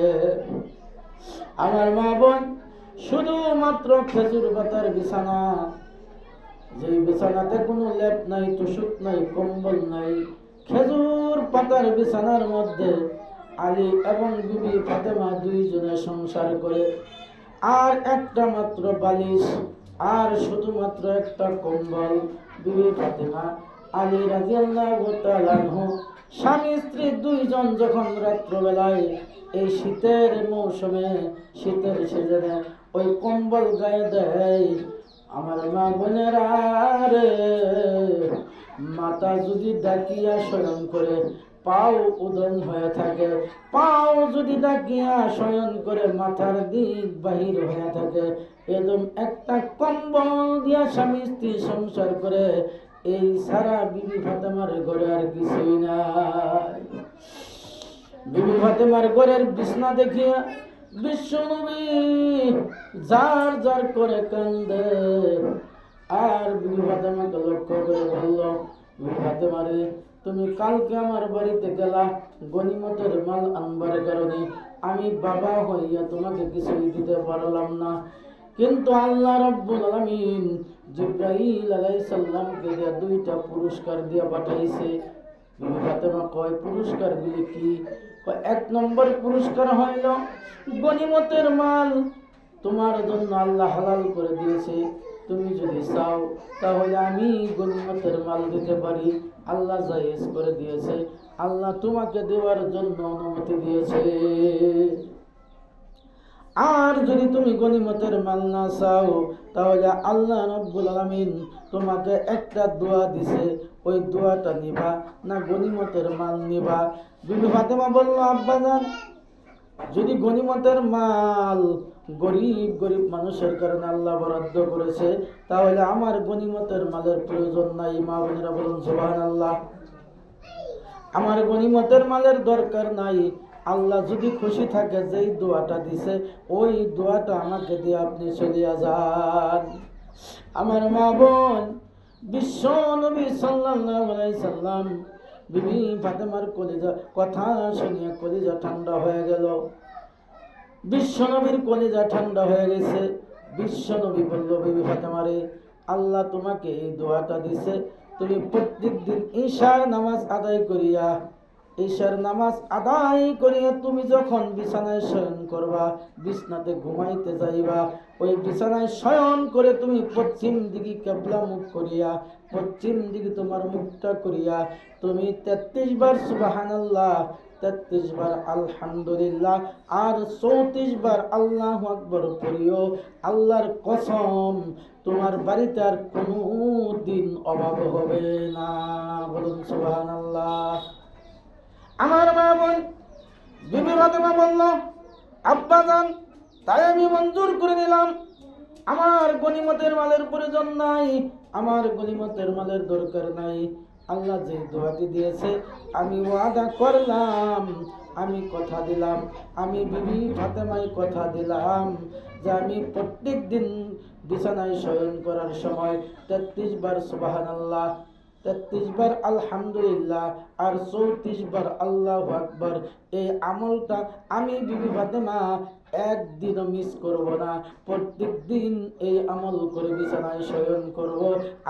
আমার মা বোন, শুধুমাত্র খেজুর পাতার বিছানা, যে বিছানাতে কোনো লেপ নাই, তুষক নাই, কম্বল নাই, খেজুর পাতার বিছানার মধ্যে আলী এবং বিবি ফাতেমা 2 জনে সংসার করে। আর একটা মাত্র বালিশ, আর শুধুমাত্র একটা কম্বল। বিবি ফাতেমা আলী রাদিয়াল্লাহু তাআলা আনহু স্বামী স্ত্রী 2 জন যখন রাত্রবেলায় এই শীতের মৌসুমে, শীতের সিজনে ওই কম্বল গায়ে দেয়, আমার মা বোনেরা রে, মাথা যদি ডাকিয়া শয়ন করে পাও উদন হয়ে থাকে, পাও যদি ডাকিয়া শয়ন করে মাথার দিক বাহির হয়ে থাকে, একদম একটা কম্বল দিয়া স্বামী স্ত্রী সংসার করে, এই সারা বিবি ফাতেমার ঘরে আর কিছুই নাই। বিবি ফাতেমার ঘরের বিছনা দেখিয়া বিশ্বনবী জার জার করে কান্দে। আর বিবি ফাতেমাকে লক্ষ্য করে বলল, বিবি ফাতেমা রে, তুমি কালকে আমার বাড়িতে গেলা গনিমতের মাল আনবার কারণে, আমি বাবা হইয়া তোমাকে কিছুই দিতে পারলাম না, কিন্তু আল্লাহ রাব্বুল আলামিন জিবরাইল আলাইহিস সালামকে 2টা পুরস্কার দিয়া পাঠাইছে। বিবি ফাতেমা কয়, পুরস্কারগুলি কি? 1 নম্বর পুরস্কার হইল গনিমতের মাল তোমার জন্য আল্লাহ হালাল করে দিয়েছে, তুমি যদি চাও তাহলে আমি গনিমতের মাল দিতে পারি, আল্লাহ জায়েজ করে দিয়েছে। আল্লাহ তোমাকে দেওয়ার জন্য অনুমতি দিয়েছে। আর যদি তুমি গনিমতের মাল না চাও, তাহলে আল্লাহ রাব্বুল আলামিন তোমাকে একটা দোয়া দিছে, ওই দোয়াটা নিবা না গনিমতের মাল নিবা? বিবি ফাতেমা বলল, আব্বাজান, যদি গনিমতের মাল গরিব গরিব মানুষের কারণে আল্লাহ বরাদ্দ করেছে, তাহলে আমার গনিমতের মালের প্রয়োজন নাই। মা বোনেরা বলুন সুবহানাল্লাহ। আমার গনিমতের মালের দরকার নাই। আল্লাহ যদি খুশি থাকে যেই দোয়াটা দিছে, ওই দোয়াটা আমাকে দিয়ে আপনি চলিয়া যান। আমার মা বোন, বিশ্ব নবী সাল্লাল্লাহু আলাইহি সাল্লাম বিবি ফাতেমার কলিজা কথা শুনিয়া কলিজা ঠান্ডা হয়ে গেল। বিশ্ব নবীর কলিজা ঠান্ডা হয়ে গেছে। বিশ্ব নবী বলল, বিবি ফাতেমারে, আল্লাহ তোমাকে এই দোয়াটা দিছে, তুমি প্রত্যেক দিন ঈশার নামাজ আদায় করিয়া তুমি যখন বিছানায় শয়ন করবা, বিছনাতে ঘুমাইতে যাইবা, ওই বিছানায় শয়ন করে তুমি পশ্চিম দিকে কিবলা মুখ করিয়া, পশ্চিম দিকে তোমার মুখটা করিয়া তুমি 33 বার সুবহানাল্লাহ, 33 বার আলহামদুলিল্লাহ আর 34 বার আল্লাহু আকবার পড়িও। আল্লাহর কসম, তোমার বাড়িতে আর কোনো দিন অভাব হবে না। বলুন সুবহানাল্লাহ। আমার মা বোন, বিবি ফাতেমা বলল, আব্বাজান, তাই আমি মঞ্জুর করে নিলাম। আমার গনিমতের মালের প্রয়োজন নাই, আমার গনিমতের মালের দরকার নাই। আল্লাহ যে দোয়াটি দিয়েছে, আমি ওয়াদা করলাম, আমি কথা দিলাম, আমি বিবি ফাতেমায় কথা দিলাম যে আমি প্রত্যেক দিন বিছানায় শয়ন করার সময় 33 বার সুবহানাল্লাহ, 33 বার আলহামদুলিল্লাহ আর 34 বার আল্লাহু আকবার, এই আমলটা আমি বিবি ফাতেমা একদিনও মিস করব না। প্রত্যেক দিন এই আমল করে বিছানায় শয়ন করব।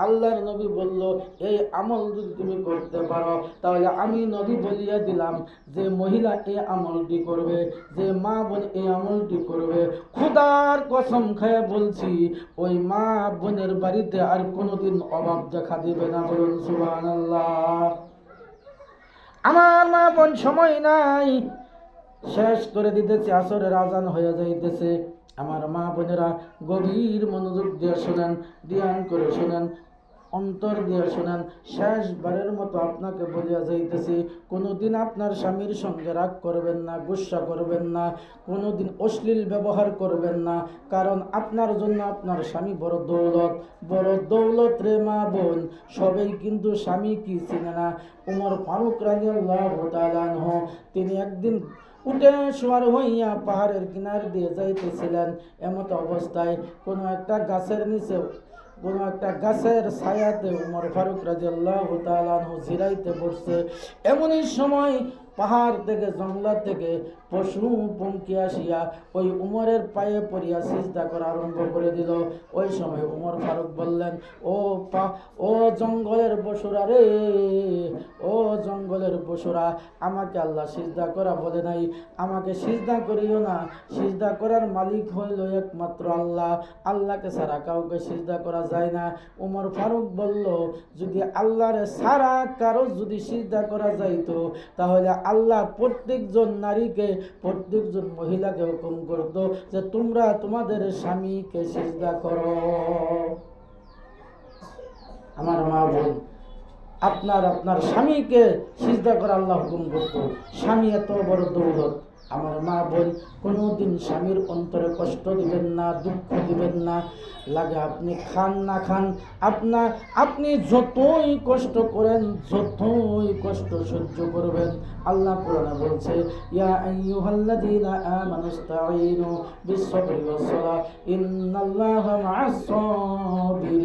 আল্লাহর নবী বলল, এই আমল যদি তুমি করতে পারো, তাহলে আমি নবী বলিয়া দিলাম, যে মহিলা এই আমলটি করবে, যে মা বোন এই আমলটি করবে, খোদার কসম খায়া বলছি, ওই মা বোনের বাড়িতে আর কোনোদিন অভাব দেখা দিবে না। বলুন সুবহানাল্লাহ। আমার মা বোন, সময় নাই, শেষ করে দিতেছে, আসরের আজান হয়ে যাইতেছে। আমার মা বোনেরা গভীর মনোযোগ দিয়ে শোনেন, ধ্যান করে শোনেন, অন্তর দিয়ে শোনেন। শেষবারের মতো আপনাকে বলিয়া যাইতেছি, কোনোদিন আপনার স্বামীর সঙ্গে রাগ করবেন না, গুসা করবেন না, কোনোদিন অশ্লীল ব্যবহার করবেন না, কারণ আপনার জন্য আপনার স্বামী বড় দৌলত, বড় দৌলত রে মা বোন। সবাই কিন্তু স্বামী কি চিনে না। উমর ফারুক রাদিয়াল্লাহু তাআলা আনহু, তিনি একদিন উঠে শোয়ার হইয়া পাহাড়ের কিনার দিয়ে যাইতেছিলেন। এমত অবস্থায় কোনো একটা গাছের নিচে, কোনো একটা গাছের ছায়াতে উমর ফারুক রাদিয়াল্লাহু তাআলা আনহু জিরাইতে বসছে। এমনই সময় পাহাড় থেকে, জঙ্গল থেকে পশু পঙ্খী আসিয়া ওই উমরের পায়ে পড়িয়া সিজদা করা আরম্ভ করে দিল। ওই সময় উমর ফারুক বললেন, ও জঙ্গলের পশুরা রে, ও জঙ্গলের পশুরা, আমাকে আল্লাহ সিজদা করা বলে নাই, আমাকে সিজদা করিও না। সিজদা করার মালিক হইল একমাত্র আল্লাহ, আল্লাহকে ছাড়া কাউকে সিজদা করা যায় না। উমর ফারুক বলল, যদি আল্লাহর ছাড়া কারো যদি সিজদা করা যাইতো, তাহলে আল্লাহ প্রত্যেকজন নারীকে, প্রত্যেকজন মহিলাকে হুকুম করত যে তোমরা তোমাদের স্বামীকে সিজদা করো। আমার মা বোন, আপনার স্বামীকে সিজদা করা আল্লাহ হুকুম করত। স্বামী এত বড় দৌলত। আমার মা বোন, কোনোদিন স্বামীর অন্তরে কষ্ট দিবেন না, দুঃখ দিবেন না। লাগে আপনি খান না খান, আপনি যতই কষ্ট করেন, যতই কষ্ট সহ্য করবেন, আল্লাহ কোরআনে বলছে, ইয়া আইয়ুহাল্লাযীনা আমানুস্তাঈনু বিস-সাবরি ওয়াস-সালাহ ইন্নাল্লাহা মা'আস-সাবিরিন।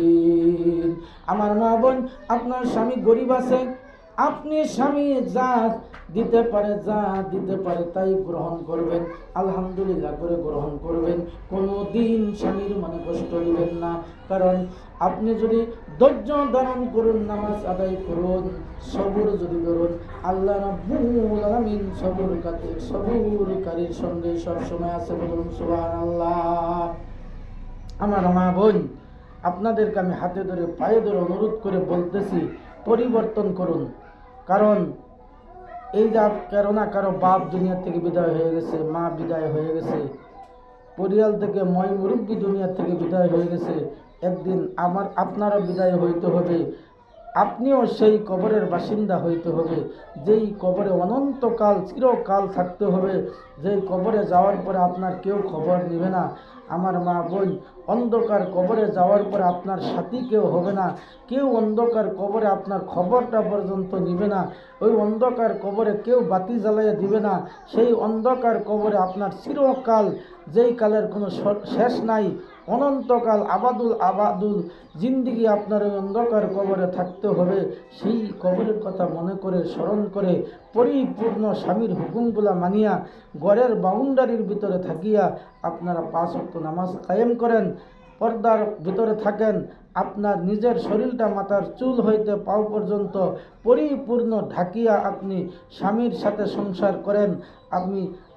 আমার মা বোন, আপনার স্বামী গরিব আছে, আপনি স্বামী যা দিতে পারে তাই গ্রহণ করবেন, আলহামদুলিল্লাহ করে গ্রহণ করবেন। কোনো দিন স্বামীর মনে কষ্ট দিবেন না, কারণ আপনি যদি ধৈর্য ধারণ করুন, নামাজ আদায় করুন, সবর যদি ধরুন, আল্লাহ রাব্বুল আলামিন সবরকারীর সঙ্গে সবসময় আছে। বলুন সুবহানাল্লাহ। আমার মা বোন, আপনাদেরকে আমি হাতে ধরে পায়ে ধরে অনুরোধ করে বলতেছি, পরিবর্তন করুন। কারণ এই যে কেননা কারো বাপ দুনিয়া থেকে বিদায় হয়ে গেছে, মা বিদায় হয়ে গেছে, পরিয়াল থেকে ময় মুরব্বী দুনিয়া থেকে বিদায় হয়ে গেছে, একদিন আপনারও বিদায় হইতে হবে, আপনিও সেই কবরের বাসিন্দা হইতে হবে, যেই কবরে অনন্তকাল চিরকাল থাকতে হবে, যেই কবরে যাওয়ার পরে আপনার কেউ খবর নেবে না। আমার মা বোন, অন্ধকার কবরে যাওয়ার পরে আপনার সাথী কেউ হবে না, কেউ অন্ধকার কবরে আপনার খবরটা পর্যন্ত নিবে না, ওই অন্ধকার কবরে কেউ বাতি জ্বালাইয়া দিবে না, সেই অন্ধকার কবরে আপনার চিরকাল, যেই কালের কোনো শেষ নাই, অনন্তকাল আবাদুল জিন্দিগি আপনার ওই অন্ধকার কবরে থাকতে হবে। সেই কবরের কথা মনে করে স্মরণ করে পরিপূর্ণ স্বামীর হুকুমগুলা মানিয়া ঘরের বাউন্ডারির ভিতরে থাকিয়া আপনারা 5 ওয়াক্ত নামাজ কায়েম করেন, পর্দার ভিতরে থাকেন, আপনার নিজের শরীরটা মাথার চুল হইতে পাও পর্যন্ত পরিপূর্ণ ঢাকিয়া আপনি স্বামীর সাথে সংসার করেন।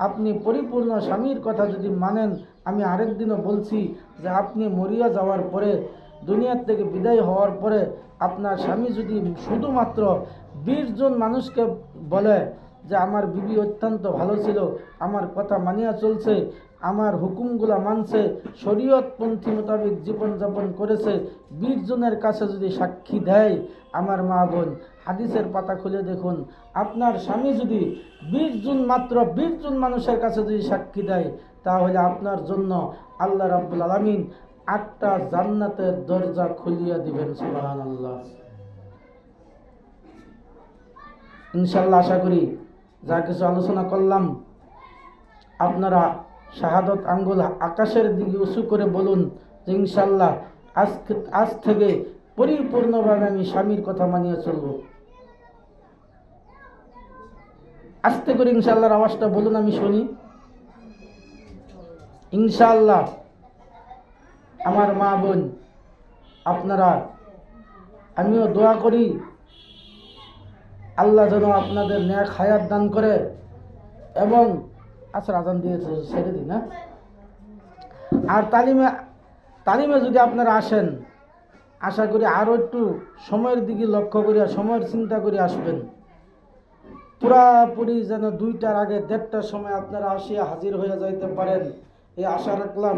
আপনি পরিপূর্ণ স্বামীর কথা যদি মানেন, আমি আরেকদিনও বলছি যে আপনি মরিয়া যাওয়ার পরে, দুনিয়ার থেকে বিদায় হওয়ার পরে আপনার স্বামী যদি শুধুমাত্র 20 জন মানুষকে বলে যে আমার বিবি অত্যন্ত ভালো ছিল, আমার কথা মানিয়া চলছে, আমার হুকুমগুলা মানছে, শরীয়তপন্থী মোতাবেক জীবনযাপন করেছে, 20 জনের কাছে যদি সাক্ষী দেয়, আমার মা বোন হাদিসের পাতা খুলে দেখুন, আপনার স্বামী যদি 20 জন মানুষের কাছে যদি সাক্ষী দেয়, তাহলে আপনার জন্য আল্লাহ রাব্বুল আলামিন 8টা জান্নাতের দরজা খুলিয়া দিবেন। সুবহানাল্লাহ। ইনশাআল্লাহ আশা করি যা কিছু আলোচনা করলাম আপনারা শাহাদত আঙ্গুল আকাশের দিকে উঁচু করে বলুন যে ইনশাআল্লাহ আজ থেকে পরিপূর্ণভাবে আমি স্বামীর কথা মানিয়ে চলব। আস্তে করে ইনশাআল্লাহর আওয়াজটা বলুন, আমি শুনি। ইনশাআল্লাহ। আমার মা বোন আপনারা, আমিও দোয়া করি আল্লাহ যেন আপনাদের নেক হায়াত দান করে, এবং আসর আজান দিয়েছে ছেড়ে দিন না। আর তালিমে যদি আপনারা আসেন, আশা করি আরও একটু সময়ের দিকে লক্ষ্য করিয়া সময়ের চিন্তা করে আসবেন। পুরাপুরি যেন 2টার আগে 1:30টার সময় আপনারা আসিয়া হাজির হয়ে যাইতে পারেন, এই আশা রাখলাম।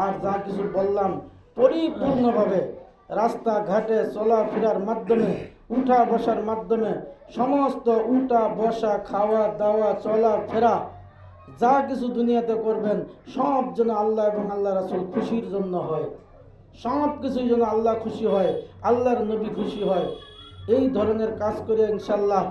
আর যা কিছু বললাম পরিপূর্ণভাবে রাস্তাঘাটে চলাফেরার মাধ্যমে, উঠা বসার মাধ্যমে, সমস্ত উঠা বসা, খাওয়া দাওয়া, চলাফেরা, যা কিছু দুনিয়াতে করবেন সব যেন আল্লাহ এবং আল্লাহ রাসূল খুশির জন্য হয়, সব কিছুই যেন আল্লাহ খুশি হয়, আল্লাহর নবী খুশি হয়। এই ধরনের কাজ করে ইনশাল্লাহ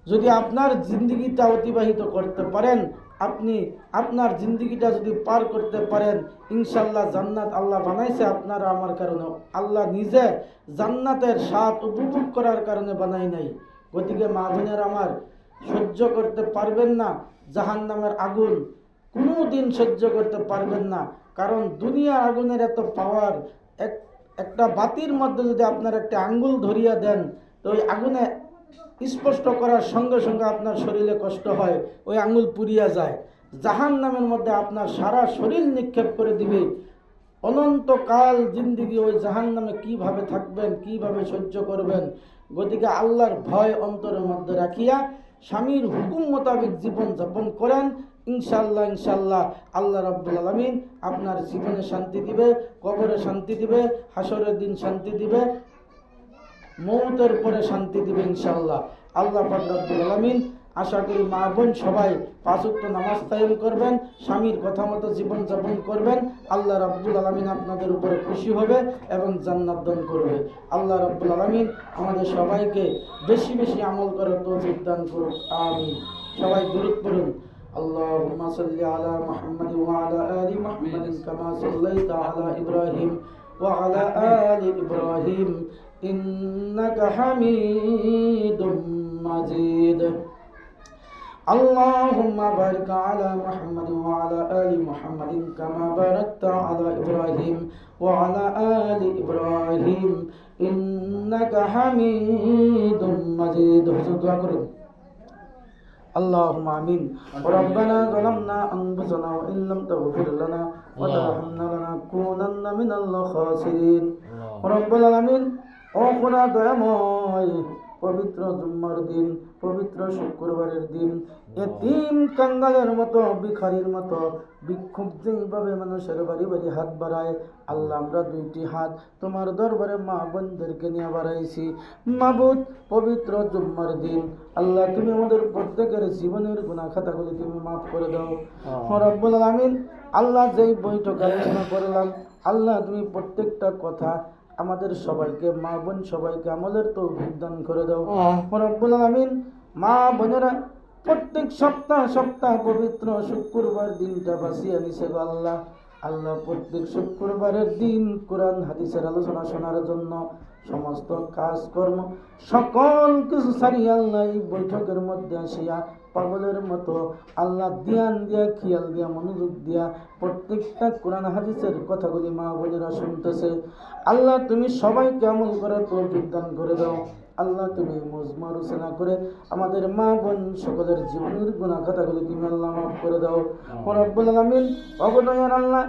যদি আপনার জিন্দগিটা অতিবাহিত করতে পারেন, আপনি আপনার জিন্দগিটা যদি পার করতে পারেন, ইনশাল্লাহ জান্নাত আল্লাহ বানাইছে আপনারা আমার কারণে, আল্লাহ নিজে জান্নাতের স্বাদ উপভোগ করার কারণে বানাই নাই। গতিকে মা বোনের আমার, সহ্য করতে পারবেন না জাহান্নামের আগুন, কোনো দিন সহ্য করতে পারবেন না, কারণ দুনিয়ার আগুনের এত পাওয়ার। একটা বাতির মধ্যে যদি আপনার একটা আঙ্গুল ধরিয়া দেন, তো ওই আগুনে স্পষ্ট করার সঙ্গে সঙ্গে আপনার শরীরে কষ্ট হয়, ওই আঙ্গুল পুড়িয়া যায়। জাহান্নামের মধ্যে আপনার সারা শরীর নিক্ষেপ করে দিবে, অনন্তকাল জিন্দিগি ওই জাহান্নামে কিভাবে থাকবেন, কিভাবে সহ্য করবেন। গতিকে আল্লাহর ভয় অন্তরের মধ্যে রাখিয়া স্বামীর হুকুম মোতাবেক জীবন যাপন করেন। ইনশাল্লাহ ইনশাল্লাহ আল্লাহ রাব্বুল আলামিন আপনার জীবনে শান্তি দিবে, কবরে শান্তি দিবে, হাসরের দিন শান্তি দিবে, মৌতের পরে শান্তি দিবে ইনশাআল্লাহ। আল্লাহ পাক রব্বুল আলামিন আশা করি মা বোন সবাই 5 ওয়াক্ত নামাজ কায়েম করবেন, স্বামীর কথা মতো জীবন যাপন করবেন, আল্লাহ রাব্বুল আলামিন আপনাদের উপরে খুশি হবে এবং জান্নাত দান করবে। আল্লাহ রাব্বুল আলামিন আমাদের সবাইকে বেশি বেশি আমল করার তৌফিক দান করুক, আমিন। সবাই দুরূদ পড়ুন। আল্লাহুম্মা সাল্লি আলা মুহাম্মাদ ওয়া আলা আলি মুহাম্মাদ কামা সাল্লাইতা আলা ইব্রাহিম ওয়া আলা আলি ইব্রাহিম ইন্নাকা হামিদুম মাজিদ। আল্লাহুম্মা বারিক আলা মুহাম্মাদ ওয়া আলা আলি মুহাম্মাদ কামা বারাকতা আলা ইব্রাহিম ওয়া আলা আলি ইব্রাহিম ইন্নাকা হামিদুম মাজিদ। হুজুর দোয়া করুন। اللهم آمين. ربنا ظلمنا أنفسنا وإن لم تغفر لنا وترحمنا لنكونن من الخاسرين. رب العالمين ও খোদা দয়াময়, পবিত্র জুম্মার দিন, পবিত্র শুক্রবারের দিন এতিম কাঙ্গালের মতো, ভিখারির মতো ভিক্ষুক যেইভাবে মানুষের বাড়ি বাড়ি হাত বাড়ায়, আল্লাহ আমরা দুইটি হাত তোমার দরবারে মা বোনদেরকে নিয়ে বাড়াইছি। মাবুদ, পবিত্র জুম্মার দিন আল্লাহ তুমি আমাদের প্রত্যেকের জীবনের গুনাহ খাতাগুলি তুমি মাফ করে দাও। রব্বুল আলামিন, আল্লাহ যেই বৈঠক আলোচনা করলাম, আল্লাহ তুমি প্রত্যেকটা কথা আমাদের সবাইকে, মা বোন সবাইকে আমলের তৌফিক দান করে দাও। রব্বুল আলামিন, মা বোনেরা প্রত্যেক সপ্তাহ পবিত্র শুক্রবার দিনটা বাঁচিয়ে নিছে গো আল্লাহ। আল্লাহ প্রত্যেক শুক্রবারের দিন কোরআন হাদিসের আলোচনা শোনার জন্য সমস্ত কাজকর্ম সকল কিছু ছাড়িয়ে আল্লাহ এই বৈঠকের মধ্যে আসিয়া পাগলের মতো আল্লাহ ধ্যান দিয়া, খেয়াল দিয়া, মনোযোগ দিয়া প্রত্যেকটা কোরআন হাদিসের কথাগুলি মা বোনেরা শুনতেছে। আল্লাহ তুমি সবাইকে আমল করার তৌফিক দান করে দাও। আল্লাহ তুমি মজমা রচনা করে আমাদের মা বোন সকলের জীবনের গুনাহ খাতাগুলি তুমি আল্লাহ মাফ করে দাও। রব্বুল আলামিন, অগণয়ের আল্লাহ,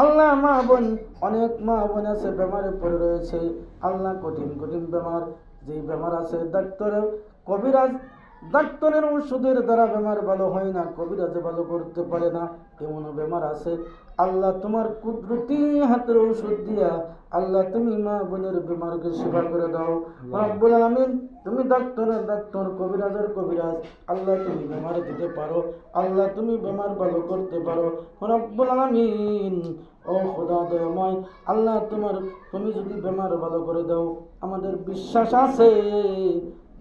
আল্লাহ মা বোন, অনেক মা বোন আছে বেমারে পড়ে রয়েছে আল্লাহ, কঠিন কঠিন বেমার, যেই বেমার আছে ডাক্তারের ওষুধের দ্বারা বেমার ভালো হয় না, কবিরাজে ভালো করতে পারে না, এমন বেমার আছে আল্লাহ তোমার কুদরতি হাতের ঔষধ দিয়া আল্লাহ তুমি মা বোনের বেমারকে সেবা করে দাও। রব্বুল আলামিন, তুমি ডাক্তারের ডাক্তার, কবিরাজের কবিরাজ, আল্লাহ তুমি বেমার দিতে পারো, আল্লাহ তুমি বেমার ভালো করতে পারো। রব্বুল আলামিন, ও খোদা দয়াময়, আল্লাহ তুমি যদি বেমার ভালো করে দাও, আমাদের বিশ্বাস আছে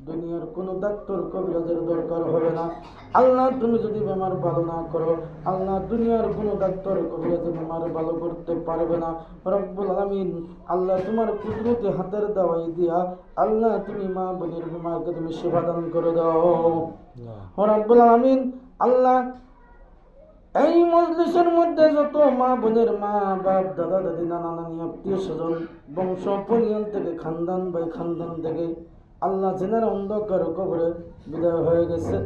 দুনিয়ার কোনো ডাক্তার কবিরাজের দরকার হবে না। আল্লাহ তুমি যদি বেমার ভালো না করো, আল্লাহ দুনিয়ার কোনো ডাক্তার কবিরাজের বেমার ভালো করতে পারবে না। রব্বুল আলামিন, আল্লাহ তোমার কুদরতি হাতের দাওয়াই দিয়া আল্লাহ তুমি মা বোনের বেমারকে তুমি সেবা দান করে দাও। রব্বুল আলামিন, আল্লাহ এই মজলিসের মধ্যে যত মা বোনের মা বাপ, দাদা দাদি, নানা নানি, আত্মীয় স্বজন, বংশ পরিয়াল থেকে, খানদান বাই খানদান থেকে আল্লাহ যেনারা অন্ধকার কবরে বিদায় হয়ে গেছে,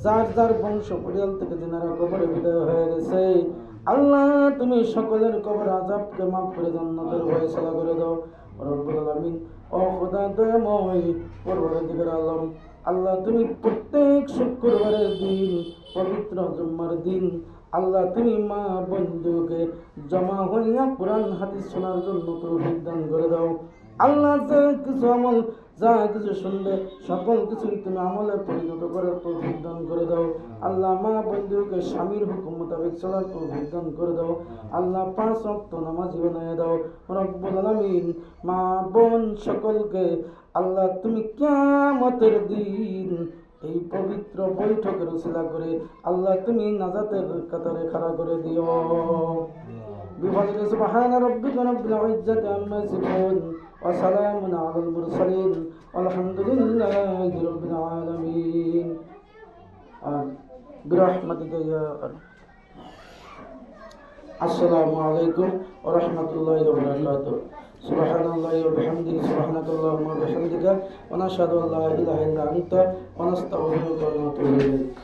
যার যার বংশ পরিয়াল থেকে যেনারা কবরে বিদায় হয়ে গেছে, আল্লাহ তুমি সকলের কবর আযাবকে মাফ করে জান্নাতের ফয়সালা করে দাও। রব্বুল আলামিন, ও খোদা দয়াময়, পরওয়ারদিগার আলম, আল্লাহ তুমি প্রত্যেক শুক্রবারের দিন, পবিত্র জুম্মার দিন আল্লাহ তুমি মা বন্ধুকে জমা হইয়া কোরআন হাদিস শোনার জন্য তৌফিক দান করে দাও। আল্লাহ যা কিছু শুনলে সকল কিছুই তুমি আমলে পরিণত করার তৌফিক দান করে দাও। আল্লাহ মা বন্ধুকে স্বামীর হুকুম মোতাবেক চলার তৌফিক দান করে দাও। আল্লাহ 5 ওয়াক্ত নামাজি বানিয়ে দাও। রব্বুল আলামিন, মা বোন সকলকে আল্লাহ তুমি কিয়ামতের দিন এই পবিত্র বৈঠকের উসিলা করে আল্লাহ তুমি নাজাতের কাতারে খাড়া করে দিও। বিফাদিল সুবহানা রাব্বিকা রাব্বিল ইজ্জাতি আম্মা ইয়াসিফুন ওয়া সালামুন আলাল মুরসালিন আলহামদুলিল্লাহি রাব্বিল আলামিন। বিরহমাতিকা ইয়া আসসালামু আলাইকুম ওয়া রাহমাতুল্লাহি ওয়া বারাকাতুহু। সুবহানাল্লাহি ওয়া বিহামদিহি, সুবহানাকাল্লাহুম্মা ওয়া বিহামদিকা, ওয়া নাশহাদু আল লা ইলাহা ইল্লা আনতা, ওয়া নাস্তাগফিরুকা ওয়া নাতুবু ইলাইক।